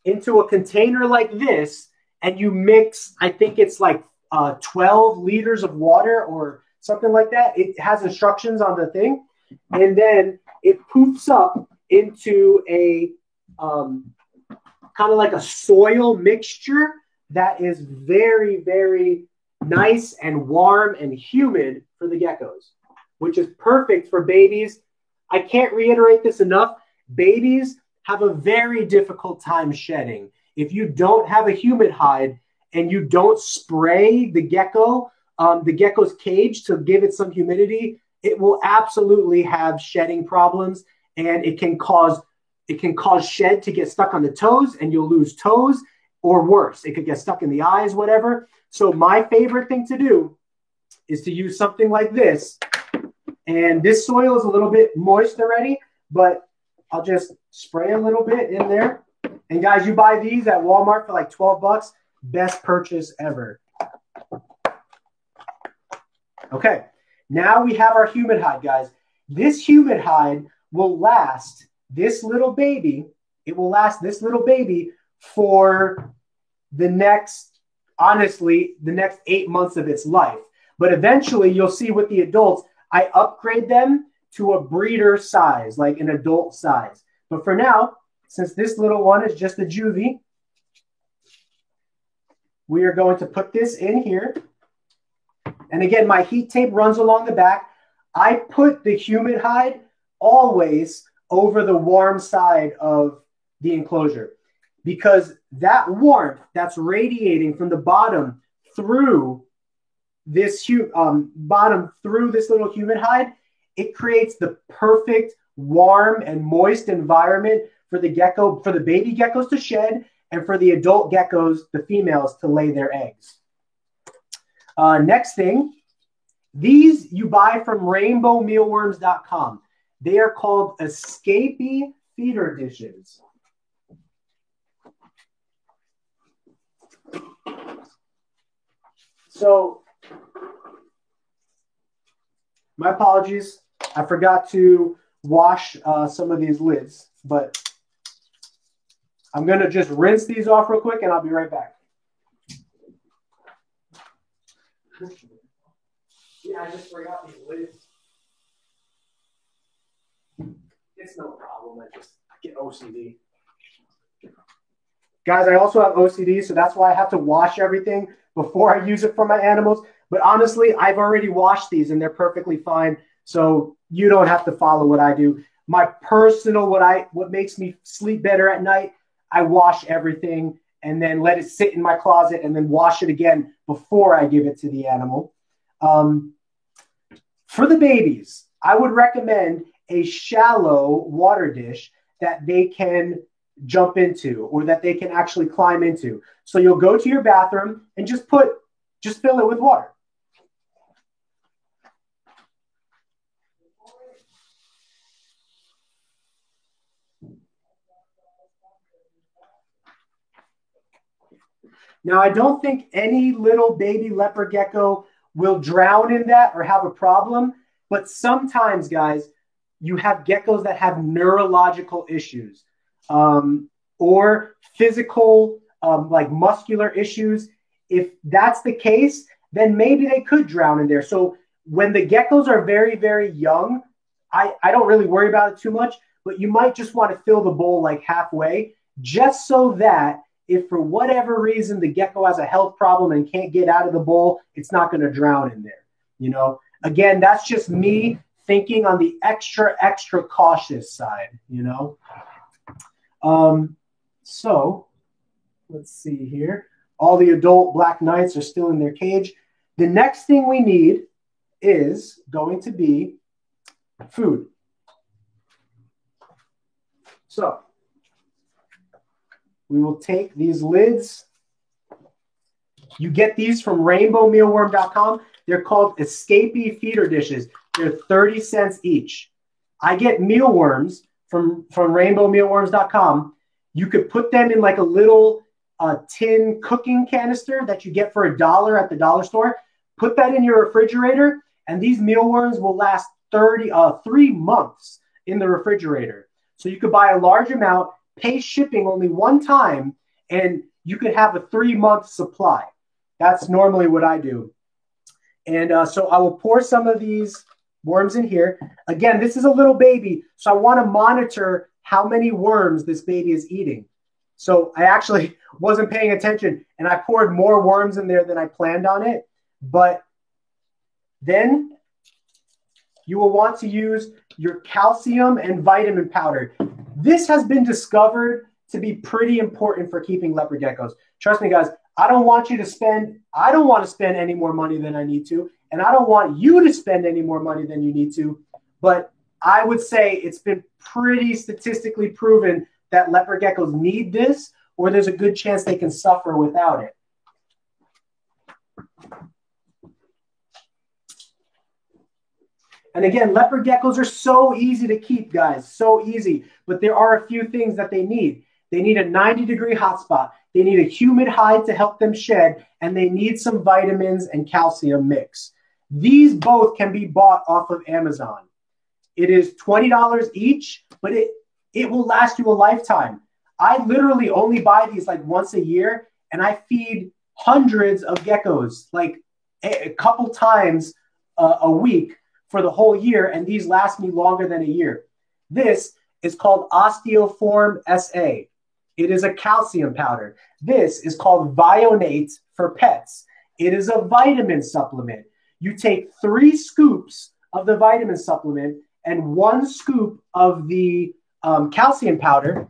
into a container like this and you mix, I think it's like 12 liters of water or something like that. It has instructions on the thing. And then it poofs up into a kind of like a soil mixture that is very, very nice and warm and humid for the geckos, which is perfect for babies. I can't reiterate this enough. Babies have a very difficult time shedding. If you don't have a humid hide and you don't spray the gecko's cage to give it some humidity, it will absolutely have shedding problems, and it can cause shed to get stuck on the toes and you'll lose toes, or worse, it could get stuck in the eyes, whatever. So my favorite thing to do is to use something like this. And this soil is a little bit moist already, but I'll just spray a little bit in there. And guys, you buy these at Walmart for like 12 bucks. Best purchase ever. Okay, now we have our humid hide, guys. This humid hide will last this little baby. It will last this little baby for the next 8 months of its life. But eventually you'll see with the adults, I upgrade them to a breeder size, like an adult size. But for now, since this little one is just a juvie, we are going to put this in here. And again, my heat tape runs along the back. I put the humid hide always over the warm side of the enclosure, because that warmth that's radiating from the bottom through this through this little humid hide, it creates the perfect warm and moist environment for the baby geckos to shed, and for the adult geckos, the females, to lay their eggs. Next thing, these you buy from rainbowmealworms.com. They are called Escapee feeder dishes. So, my apologies. I forgot to wash some of these lids, but I'm going to just rinse these off real quick and I'll be right back. Yeah, I just forgot these lids. It's no problem. I get OCD. Guys, I also have OCD, so that's why I have to wash everything before I use it for my animals. But honestly, I've already washed these and they're perfectly fine. So you don't have to follow what I do. My personal, what makes me sleep better at night, I wash everything and then let it sit in my closet and then wash it again before I give it to the animal. For the babies, I would recommend a shallow water dish that they can jump into or that they can actually climb into. So you'll go to your bathroom and just fill it with water. Now, I don't think any little baby leopard gecko will drown in that or have a problem, but sometimes, guys, you have geckos that have neurological issues or physical, like muscular issues. If that's the case, then maybe they could drown in there. So when the geckos are very, very young, I don't really worry about it too much, but you might just want to fill the bowl like halfway, just so that if for whatever reason the gecko has a health problem and can't get out of the bowl, it's not going to drown in there. You know, again, that's just me thinking on the extra cautious side, you know. So let's see here. All the adult black knights are still in their cage. The next thing we need is going to be food. So we will take these lids. You get these from rainbowmealworm.com. They're called Escapee feeder dishes. They're 30 cents each. I get mealworms from rainbowmealworms.com. You could put them in like a little tin cooking canister that you get for $1 at the dollar store. Put that in your refrigerator, and these mealworms will last 3 months in the refrigerator. So you could buy a large amount, pay shipping only one time, and you could have a 3-month supply. That's normally what I do. And so I will pour some of these worms in here. Again, this is a little baby, so I want to monitor how many worms this baby is eating. So I actually wasn't paying attention, and I poured more worms in there than I planned on it. But then you will want to use your calcium and vitamin powder. This has been discovered to be pretty important for keeping leopard geckos. Trust me, guys, I don't want to spend any more money than I need to, and I don't want you to spend any more money than you need to. But I would say it's been pretty statistically proven that leopard geckos need this, or there's a good chance they can suffer without it. And again, leopard geckos are so easy to keep, guys, so easy. But there are a few things that they need. They need a 90-degree hotspot. They need a humid hide to help them shed, and they need some vitamins and calcium mix. These both can be bought off of Amazon. It is $20 each, but it will last you a lifetime. I literally only buy these like once a year, and I feed hundreds of geckos like a couple times a week for the whole year, and these last me longer than a year. This is called Osteoform SA. It is a calcium powder. This is called Vionate for pets. It is a vitamin supplement. You take 3 scoops of the vitamin supplement and 1 scoop of the calcium powder,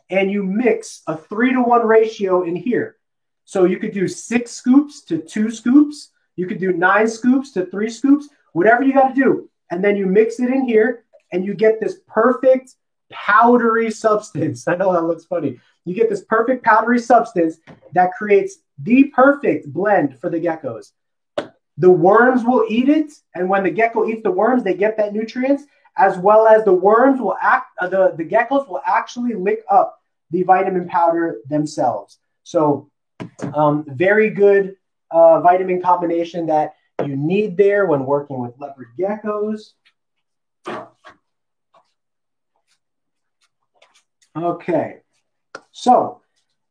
and you mix a 3-to-1 ratio in here. So you could do 6 scoops to 2 scoops. You could do 9 scoops to 3 scoops, whatever you got to do. And then you mix it in here, and you get this perfect powdery substance. I know that looks funny. You get this perfect powdery substance that creates the perfect blend for the geckos. The worms will eat it, and when the gecko eats the worms, they get that nutrients, as well as the worms will the geckos will actually lick up the vitamin powder themselves. So Very good vitamin combination that you need there when working with leopard geckos. Okay, so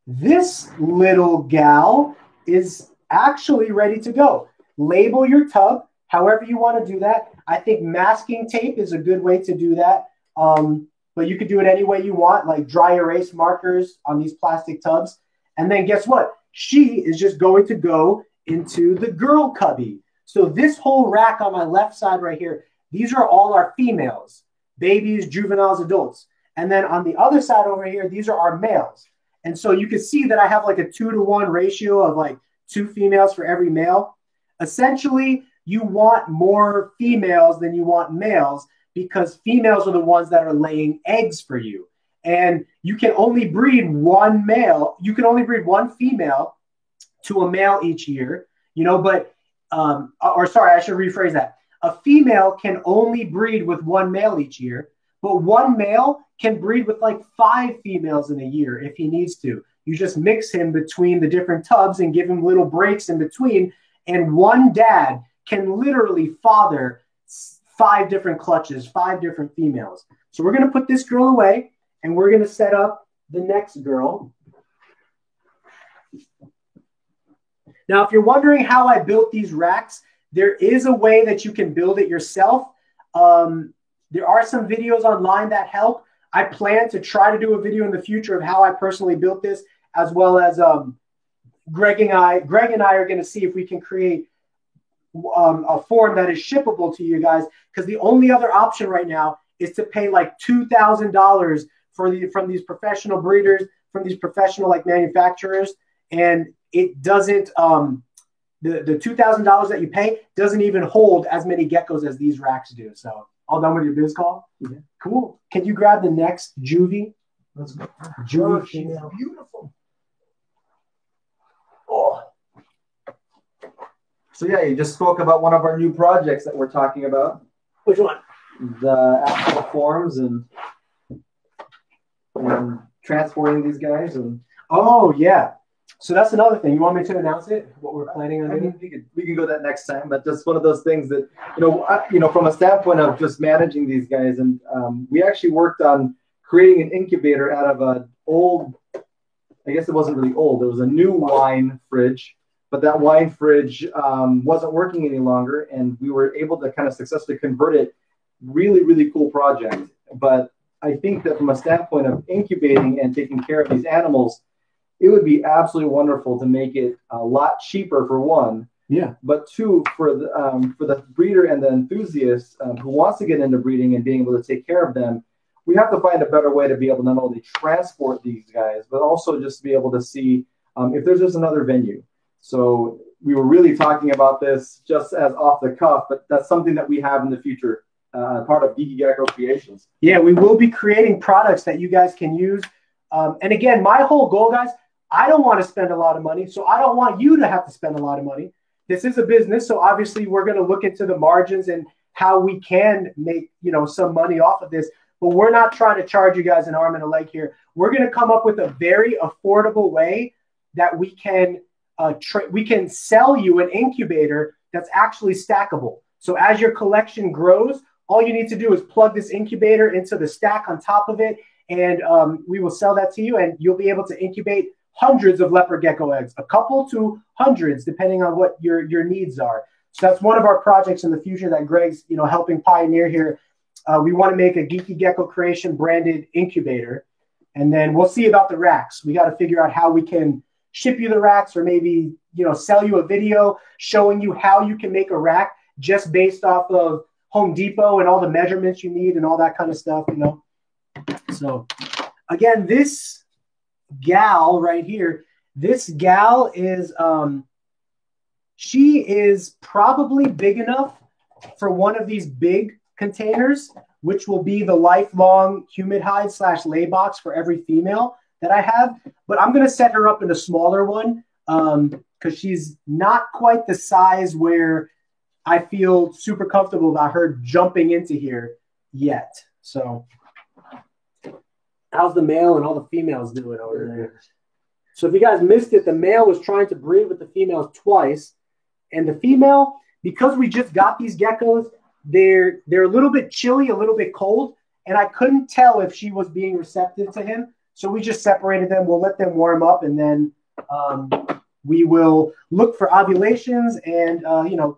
this little gal is actually ready to go. Label your tub however you want to do that. I think masking tape is a good way to do that. But you could do it any way you want, like dry erase markers on these plastic tubs. And then guess what? She is just going to go into the girl cubby. So this whole rack on my left side right here, these are all our females, babies, juveniles, adults. And then on the other side over here, these are our males. And so you can see that I have like a 2-to-1 ratio of like 2 females for every male. Essentially, you want more females than you want males because females are the ones that are laying eggs for you. And you can only breed one male. You can only breed one female to a male each year, but, sorry, I should rephrase that. A female can only breed with one male each year, but one male can breed with like 5 females in a year if he needs to. You just mix him between the different tubs and give him little breaks in between. And one dad can literally father 5 different clutches, 5 different females. So we're going to put this girl away and we're going to set up the next girl. Now, if you're wondering how I built these racks, there is a way that you can build it yourself. There are some videos online that help. I plan to try to do a video in the future of how I personally built this, as well as Greg and I are going to see if we can create a form that is shippable to you guys, because the only other option right now is to pay like $2,000 from these professional breeders, from these professional like manufacturers, and it doesn't the $2,000 that you pay doesn't even hold as many geckos as these racks do. So all done with your biz call? Yeah. Cool. Can you grab the next juvie? Let's go. Juvie, she's beautiful. Oh. So yeah, you just spoke about one of our new projects that we're talking about. Which one? The actual forms and transporting these guys. And oh yeah. So that's another thing. You want me to announce it? What we're planning on doing? We can go that next time. But just one of those things that from a standpoint of just managing these guys, and we actually worked on creating an incubator out of an old. I guess it wasn't really old. It was a new wine fridge, but that wine fridge wasn't working any longer, and we were able to kind of successfully convert it. Really, really cool project. But I think that from a standpoint of incubating and taking care of these animals, it would be absolutely wonderful to make it a lot cheaper for one. Yeah. But 2, for the breeder and the enthusiast who wants to get into breeding and being able to take care of them, we have to find a better way to be able to not only transport these guys, but also just be able to see if there's just another venue. So we were really talking about this just as off the cuff, but that's something that we have in the future, part of Geeky Gecko Creations. Yeah, we will be creating products that you guys can use. And again, my whole goal, guys, I don't want to spend a lot of money, so I don't want you to have to spend a lot of money. This is a business, so obviously we're going to look into the margins and how we can make, some money off of this. But we're not trying to charge you guys an arm and a leg here. We're going to come up with a very affordable way that we can sell you an incubator that's actually stackable. So as your collection grows, all you need to do is plug this incubator into the stack on top of it, and we will sell that to you, and you'll be able to incubate hundreds of leopard gecko eggs, a couple to hundreds, depending on what your needs are. So that's one of our projects in the future that Greg's helping pioneer here. We want to make a Geeky Gecko Creation branded incubator, and then we'll see about the racks. We got to figure out how we can ship you the racks, or maybe sell you a video showing you how you can make a rack just based off of Home Depot and all the measurements you need and all that kind of stuff. So again, this gal right here, this gal is she is probably big enough for one of these big containers, which will be the lifelong humid hide / lay box for every female that I have. But I'm going to set her up in a smaller one because she's not quite the size where I feel super comfortable about her jumping into here yet. So how's the male and all the females doing over there? So if you guys missed it, the male was trying to breed with the females twice. And the female, because we just got these geckos, they're a little bit chilly, a little bit cold. And I couldn't tell if she was being receptive to him. So we just separated them. We'll let them warm up, and then we will look for ovulations and,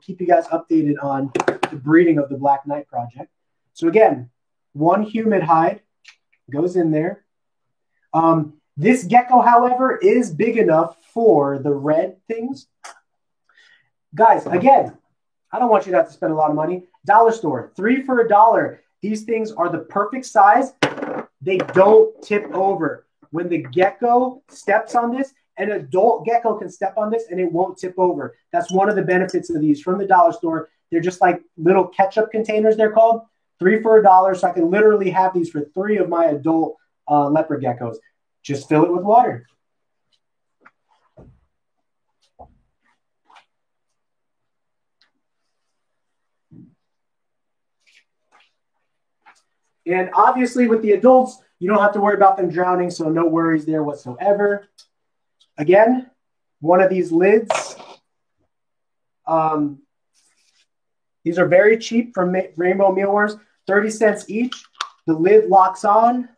keep you guys updated on the breeding of the Black Knight project. So again, one humid hide goes in there. This gecko, however, is big enough for the red things. Guys, again, I don't want you to have to spend a lot of money. Dollar store, 3 for $1. These things are the perfect size. They don't tip over. When the gecko steps on this, an adult gecko can step on this and it won't tip over. That's one of the benefits of these from the dollar store. They're just like little ketchup containers, they're called. 3 for $1. So I can literally have these for 3 of my adult leopard geckos. Just fill it with water. And obviously with the adults, you don't have to worry about them drowning, so no worries there whatsoever. Again, one of these lids. These are very cheap from Rainbow Mealworms, 30 cents each. The lid locks on.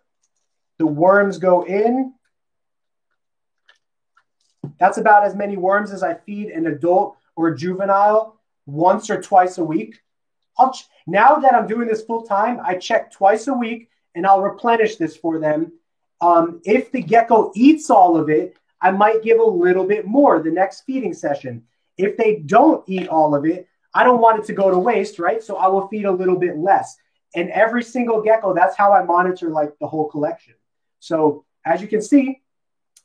The worms go in. That's about as many worms as I feed an adult or a juvenile once or twice a week. Now that I'm doing this full time, I check twice a week and I'll replenish this for them. If the gecko eats all of it, I might give a little bit more the next feeding session. If they don't eat all of it, I don't want it to go to waste, right? So I will feed a little bit less. And every single gecko, that's how I monitor like the whole collection. So as you can see,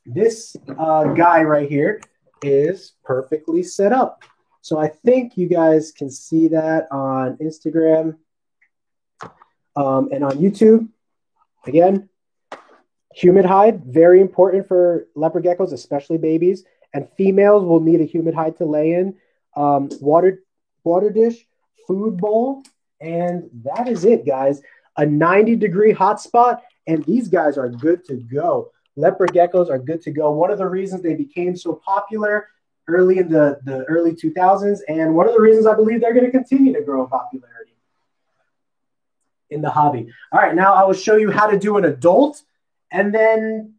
this guy right here is perfectly set up. So I think you guys can see that on Instagram and on YouTube. Again, humid hide, very important for leopard geckos, especially babies. And females will need a humid hide to lay in. Water dish, food bowl, and that is it, guys. A 90-degree hotspot, and these guys are good to go. Leopard geckos are good to go. One of the reasons they became so popular early in the early 2000s, and one of the reasons I believe they're going to continue to grow in popularity in the hobby. All right, now I will show you how to do an adult, and then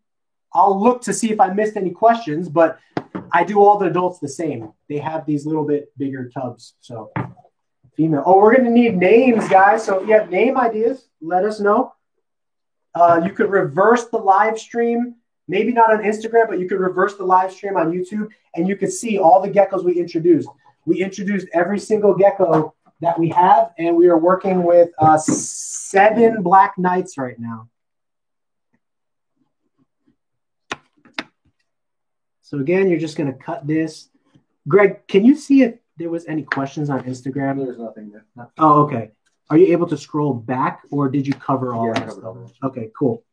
I'll look to see if I missed any questions, but I do all the adults the same. They have these little bit bigger tubs. So female. Oh, we're going to need names, guys. So if you have name ideas, let us know. You could reverse the live stream. Maybe not on Instagram, but you could reverse the live stream on YouTube, and you could see all the geckos we introduced. We introduced every single gecko that we have, and we are working with 7 Black Knights right now. So again, you're just going to cut this. Greg, can you see if there was any questions on Instagram? There's nothing there. No. Oh, okay. Are you able to scroll back, or did you cover all that stuff? Okay, cool.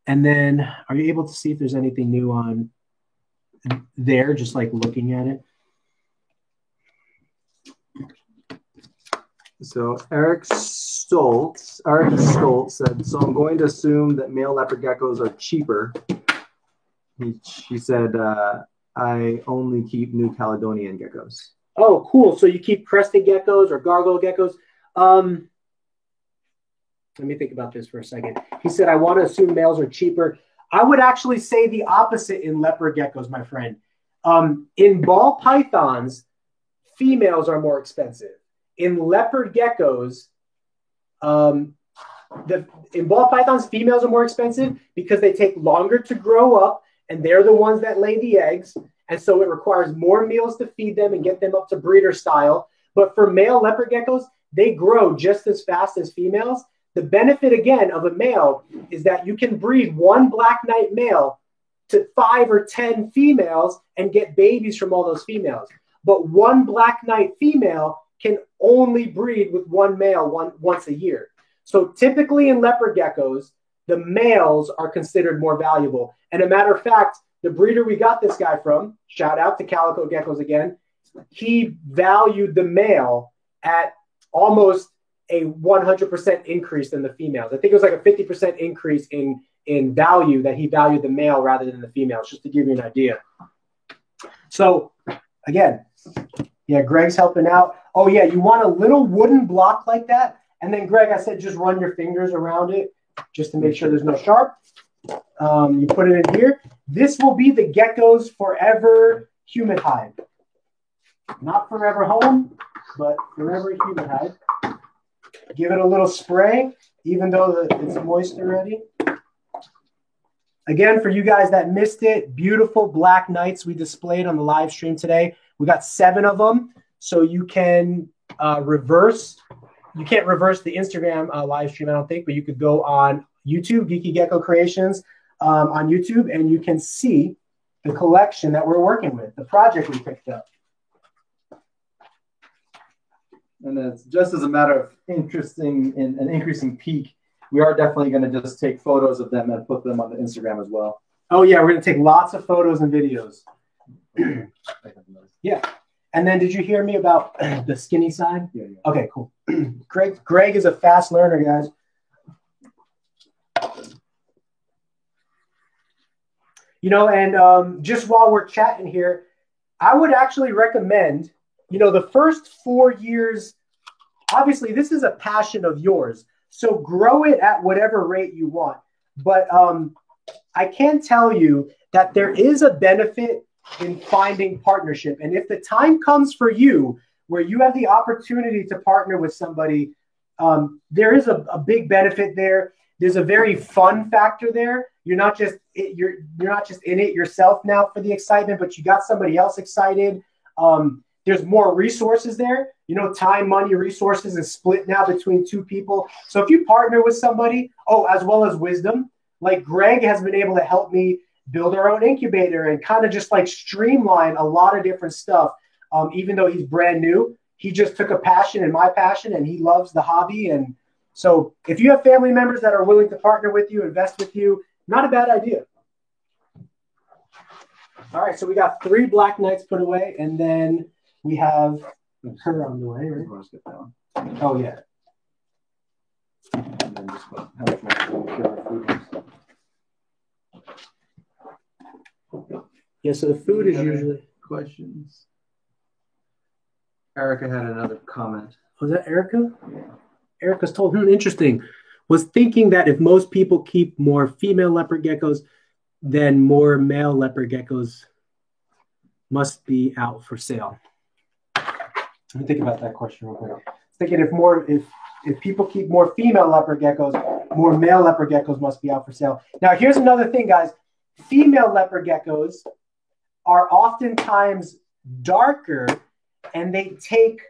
And then are you able to see if there's anything new on there, just like looking at it? So Eric Stoltz said, so I'm going to assume that male leopard geckos are cheaper. She said, I only keep New Caledonian geckos. Oh, cool. So you keep crested geckos or gargoyle geckos. Let me think about this for a second. He said, I want to assume males are cheaper. I would actually say the opposite in leopard geckos, my friend. In ball pythons, females are more expensive. In leopard geckos, in ball pythons, females are more expensive because they take longer to grow up, and they're the ones that lay the eggs. And so it requires more meals to feed them and get them up to breeder style. But for male leopard geckos, they grow just as fast as females. The benefit, again, of a male is that you can breed one Black Knight male to 5 or 10 females and get babies from all those females. But one Black Knight female can only breed with one male once a year. So typically in leopard geckos, the males are considered more valuable. And a matter of fact, the breeder we got this guy from, shout out to Calico Geckos again, he valued the male at almost a 100% increase in the females. I think it was like a 50% increase in in value that he valued the male rather than the females, just to give you an idea. So again, yeah, Greg's helping out. Oh yeah, you want a little wooden block like that. And then Greg, I said, just run your fingers around it just to make sure there's no sharp. You put it in here. This will be the Gecko's Forever Humid Hide. Not Forever Home, but Forever Humid Hide. Give it a little spray, even though it's moist already. Again, for you guys that missed it, beautiful black nights we displayed on the live stream today. We got 7 of them, so you can reverse. You can't reverse the Instagram live stream, I don't think, but you could go on YouTube, Geeky Gecko Creations on YouTube, and you can see the collection that we're working with, the project we picked up. And it's just as a matter of interesting in an increasing peak, we are definitely going to just take photos of them and put them on the Instagram as well. Oh, yeah, we're going to take lots of photos and videos. Yeah. And then did you hear me about the skinny side? Yeah. Okay, cool. Greg is a fast learner, guys. You know, and just while we're chatting here, I would actually recommend, you know, the first 4 years, obviously this is a passion of yours, so grow it at whatever rate you want. But I can tell you that there is a benefit in finding partnership. And if the time comes for you where you have the opportunity to partner with somebody, there is a big benefit there. There's a very fun factor there. You're not just in it yourself now for the excitement, but you got somebody else excited. There's more resources there. You know, time, money, resources is split now between 2 people. So if you partner with somebody, as well as wisdom, like Greg has been able to help me build our own incubator and kind of just like streamline a lot of different stuff. Even though he's brand new, he just took a passion and my passion, and he loves the hobby. And so if you have family members that are willing to partner with you, invest with you, not a bad idea. All right, so we got 3 Black Knights put away, and then we have her on the way, right? Let's get that one. Oh, yeah. And then just how much more food is. Yeah, so the food is usually... Questions? Erica had another comment. Was that Erica? Yeah. Erica's told him, interesting. Was thinking that if most people keep more female leopard geckos, then more male leopard geckos must be out for sale. Let me think about that question real quick. Thinking if people keep more female leopard geckos, more male leopard geckos must be out for sale. Now, here's another thing, guys. Female leopard geckos are oftentimes darker, and they take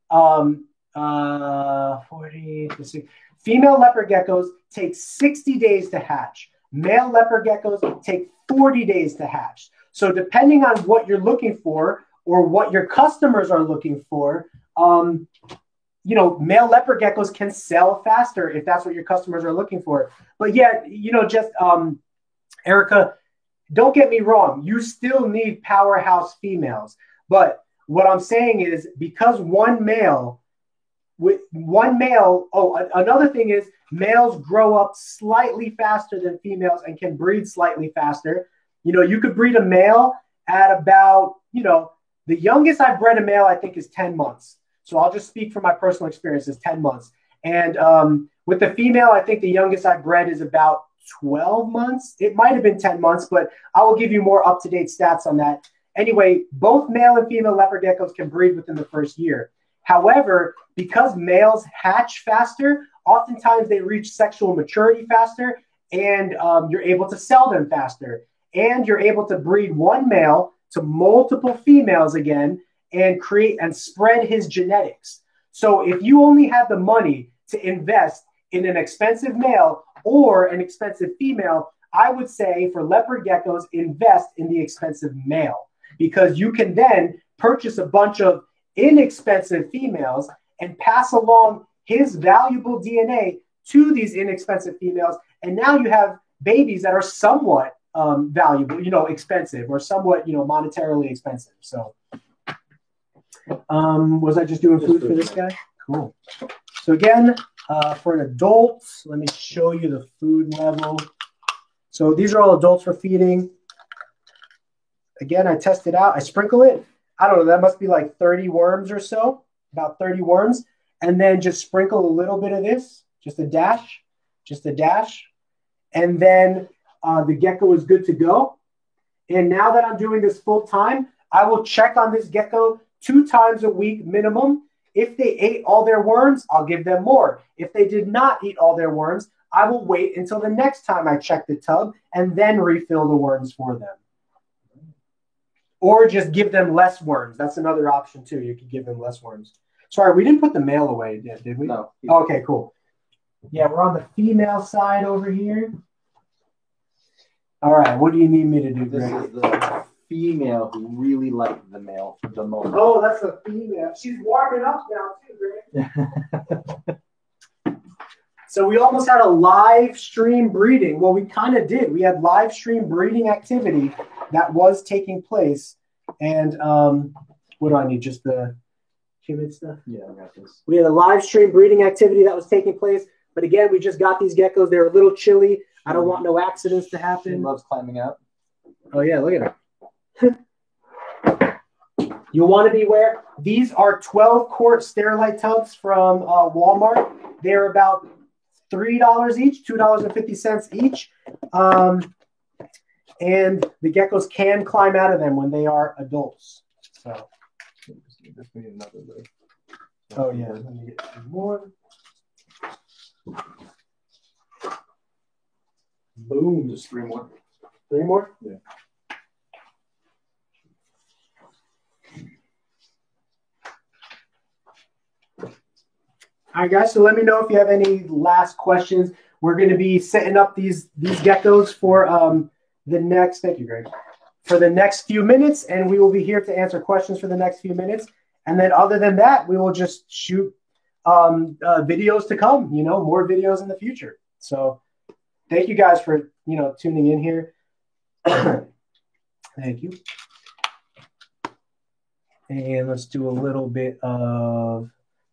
40 to 60. Female leopard geckos take 60 days to hatch. Male leopard geckos take 40 days to hatch. So depending on what you're looking for or what your customers are looking for, you know, male leopard geckos can sell faster if that's what your customers are looking for. But yeah, you know, just Erica, don't get me wrong. You still need powerhouse females. But what I'm saying is, because one male, another thing is males grow up slightly faster than females and can breed slightly faster. You know, you could breed a male at about, you know, the youngest I've bred a male, I think, is 10 months. So I'll just speak from my personal experience, is 10 months. And with the female, I think the youngest I've bred is about 12 months. It might have been 10 months, but I will give you more up-to-date stats on that. Anyway, both male and female leopard geckos can breed within the first year. However, because males hatch faster, oftentimes they reach sexual maturity faster, and you're able to sell them faster. And you're able to breed one male to multiple females again and create and spread his genetics. So if you only have the money to invest in an expensive male or an expensive female, I would say for leopard geckos, invest in the expensive male, because you can then purchase a bunch of inexpensive females and pass along his valuable DNA to these inexpensive females. And now you have babies that are somewhat valuable, you know, expensive, or somewhat, you know, monetarily expensive. So was I just doing food for this guy? Cool. So again, for an adult, let me show you the food level. So these are all adults for feeding. Again, I test it out. I sprinkle it. I don't know. That must be like 30 worms or so, about 30 worms. And then just sprinkle a little bit of this, just a dash. And then the gecko is good to go. And now that I'm doing this full time, I will check on this gecko 2 times a week minimum. If they ate all their worms, I'll give them more. If they did not eat all their worms, I will wait until the next time I check the tub and then refill the worms for them. Or just give them less worms. That's another option too. You could give them less worms. Sorry, we didn't put the male away yet, did we? No. Okay, cool. Yeah, we're on the female side over here. All right, what do you need me to do, Greg? This is the female who really liked the male the most. Oh, that's the female. She's warming up now too, Greg. So we almost had a live stream breeding. Well, we kind of did. We had live stream breeding activity that was taking place. And what do I need? Just the humid stuff? Yeah, I got this. We had a live stream breeding activity that was taking place. But again, we just got these geckos. They're a little chilly. I don't want no accidents to happen. She loves climbing out. Oh, yeah, look at her. You want to beware. These are 12-quart Sterilite tubs from Walmart. They're about $3 each, $2.50 each. And the geckos can climb out of them when they are adults. So, oh, yeah. Let me get some more. Boom, there's 3 more. 3 more? Yeah. All right, guys, so let me know if you have any last questions. We're going to be setting up these geckos for the next, thank you, Greg, for the next few minutes, and we will be here to answer questions for the next few minutes. And then other than that, we will just shoot videos to come, more videos in the future. So thank you guys for, tuning in here. Thank you. And let's do a little bit of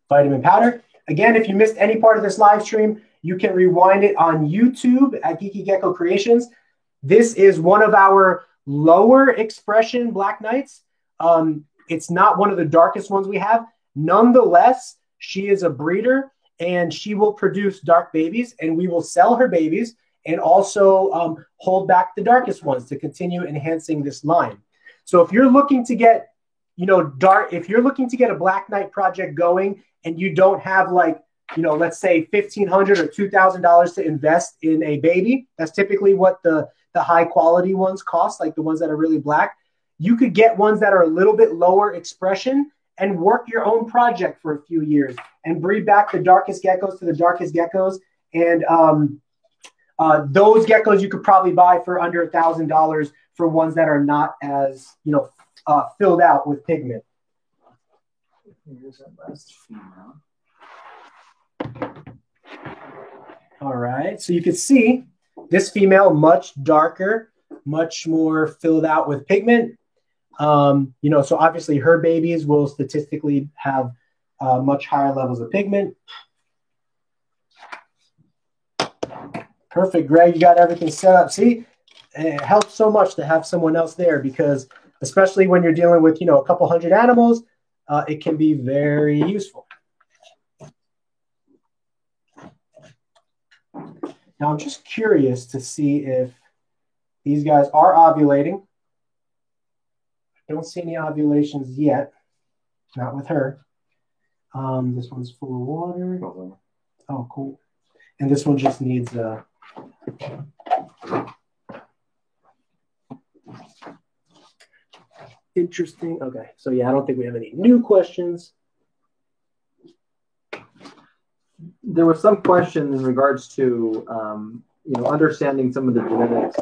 vitamin powder. Again, if you missed any part of this live stream, you can rewind it on YouTube at Geeky Gecko Creations. This is one of our lower expression Black Knights. It's not one of the darkest ones we have. Nonetheless, she is a breeder and she will produce dark babies, and we will sell her babies and also hold back the darkest ones to continue enhancing this line. So if you're looking to get, if you're looking to get a Black Knight project going and you don't have let's say $1,500 or $2,000 to invest in a baby, that's typically what the high quality ones cost, like the ones that are really black. You could get ones that are a little bit lower expression and work your own project for a few years and breed back the darkest geckos to the darkest geckos. And those geckos you could probably buy for under $1,000 for ones that are not as, filled out with pigment. Here's that last female. All right, so you can see this female much darker, much more filled out with pigment. So obviously her babies will statistically have much higher levels of pigment. Perfect, Greg, you got everything set up. See, it helps so much to have someone else there because especially when you're dealing with, a couple hundred animals, it can be very useful. Now, I'm just curious to see if these guys are ovulating. I don't see any ovulations yet. Not with her. This one's full of water. Oh, cool. And this one just needs interesting. Okay. So, yeah, I don't think we have any new questions. There was some question in regards to, understanding some of the genetics.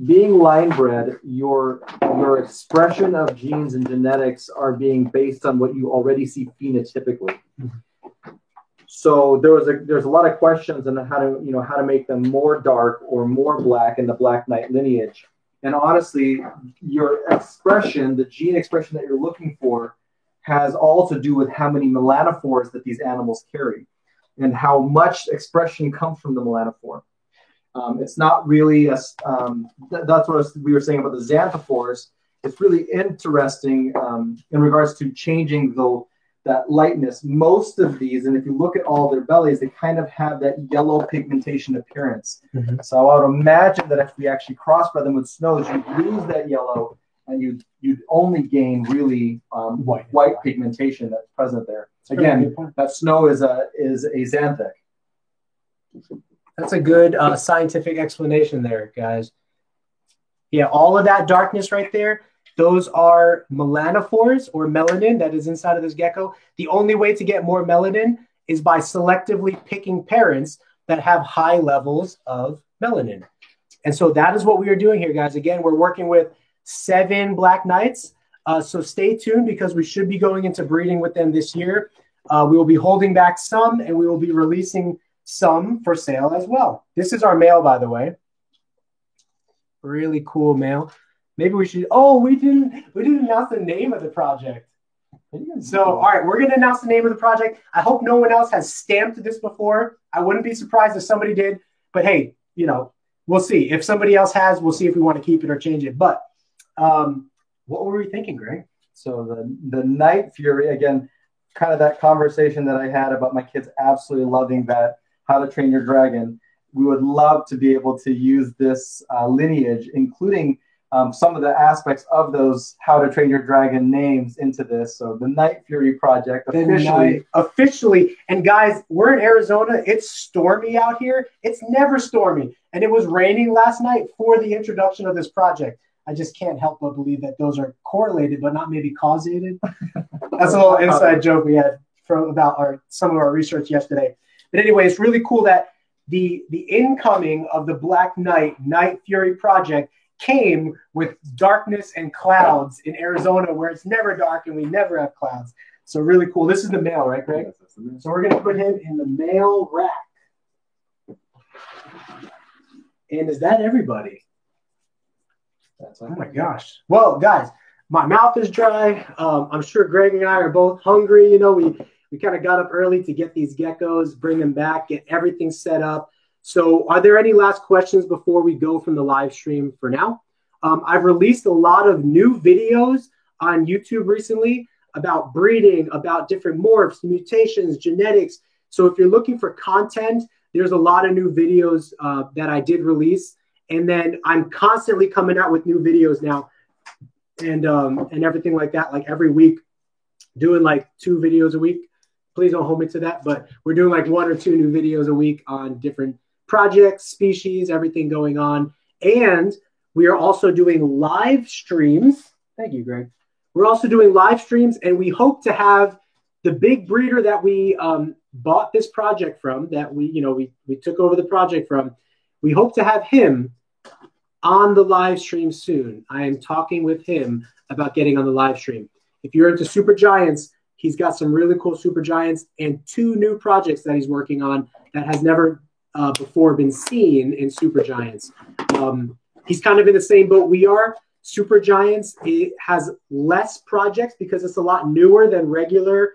Being line bred, your expression of genes and genetics are being based on what you already see phenotypically. Mm-hmm. So there's a lot of questions on how to make them more dark or more black in the Black Knight lineage. And honestly, your expression, the gene expression that you're looking for, has all to do with how many melanophores that these animals carry and how much expression comes from the melanophore. It's not really that's what we were saying about the xanthophores. It's really interesting in regards to changing that lightness. Most of these, and if you look at all their bellies, they kind of have that yellow pigmentation appearance. Mm-hmm. So I would imagine that if we actually crossbred them with snows, you'd lose that yellow, and you'd only gain really white pigmentation that's present there. Again, that snow is a xanthic. That's a good scientific explanation there, guys. Yeah, all of that darkness right there, those are melanophores or melanin that is inside of this gecko. The only way to get more melanin is by selectively picking parents that have high levels of melanin. And so that is what we are doing here, guys. Again, we're working with 7 Black Knights. So stay tuned because we should be going into breeding with them this year. We will be holding back some, and we will be releasing some for sale as well. This is our male, by the way. Really cool male. Maybe we should. Oh, we didn't announce the name of the project. So, all right, we're going to announce the name of the project. I hope no one else has stamped this before. I wouldn't be surprised if somebody did. But hey, we'll see. If somebody else has, we'll see if we want to keep it or change it. But what were we thinking, Greg? So the Night Fury, again, kind of that conversation that I had about my kids absolutely loving that How to Train Your Dragon. We would love to be able to use this lineage, including some of the aspects of those How to Train Your Dragon names into this. So the Night Fury project officially. And guys, we're in Arizona. It's stormy out here. It's never stormy. And it was raining last night for the introduction of this project. I just can't help but believe that those are correlated, but not maybe causated. That's a little inside joke we had about some of our research yesterday. But anyway, it's really cool that the incoming of the Black Knight Night Fury project came with darkness and clouds in Arizona, where it's never dark and we never have clouds. So really cool. This is the male, right, Greg? Yes, so we're going to put him in the male rack. And is that everybody? Oh my gosh. Well, guys, my mouth is dry. I'm sure Greg and I are both hungry. We kind of got up early to get these geckos, bring them back, get everything set up. So are there any last questions before we go from the live stream for now? I've released a lot of new videos on YouTube recently about breeding, about different morphs, mutations, genetics. So if you're looking for content, there's a lot of new videos that I did release. And then I'm constantly coming out with new videos now and everything like that, like every week, doing like 2 videos a week. Please don't hold me to that, but we're doing like 1 or 2 new videos a week on different projects, species, everything going on. And we are also doing live streams. Thank you, Greg. We're also doing live streams, and we hope to have the big breeder that we bought this project from, that we took over the project from. We hope to have him on the live stream soon. I am talking with him about getting on the live stream. If you're into super giants, he's got some really cool super giants and 2 new projects that he's working on that has never before been seen in super giants. He's kind of in the same boat we are. Super giants, it has less projects because it's a lot newer than regular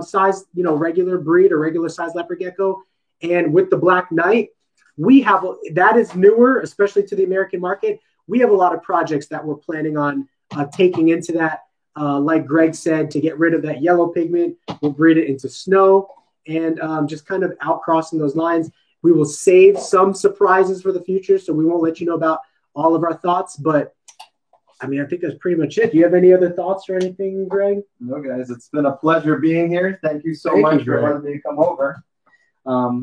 size, regular breed or regular size leopard gecko. And with the Black Knight, that is newer, especially to the American market. We have a lot of projects that we're planning on taking into that. Like Greg said, to get rid of that yellow pigment, we'll breed it into snow and just kind of outcrossing those lines. We will save some surprises for the future, so we won't let you know about all of our thoughts. But I think that's pretty much it. Do you have any other thoughts or anything, Greg? No, guys, it's been a pleasure being here. Thank you so much for letting me come over.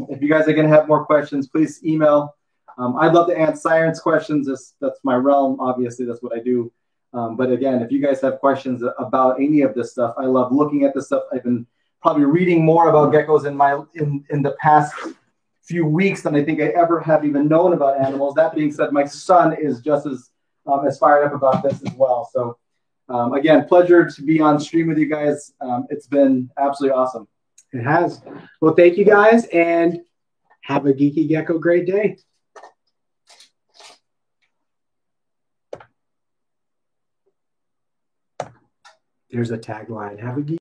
If you guys are going to have more questions, please email. I'd love to answer science questions. That's my realm. Obviously, that's what I do. But again, if you guys have questions about any of this stuff, I love looking at this stuff. I've been probably reading more about geckos in the past few weeks than I think I ever have even known about animals. That being said, my son is just as fired up about this as well. So again, pleasure to be on stream with you guys. It's been absolutely awesome. It has. Well, thank you guys, and have a geeky gecko great day. There's a tagline. Have a geeky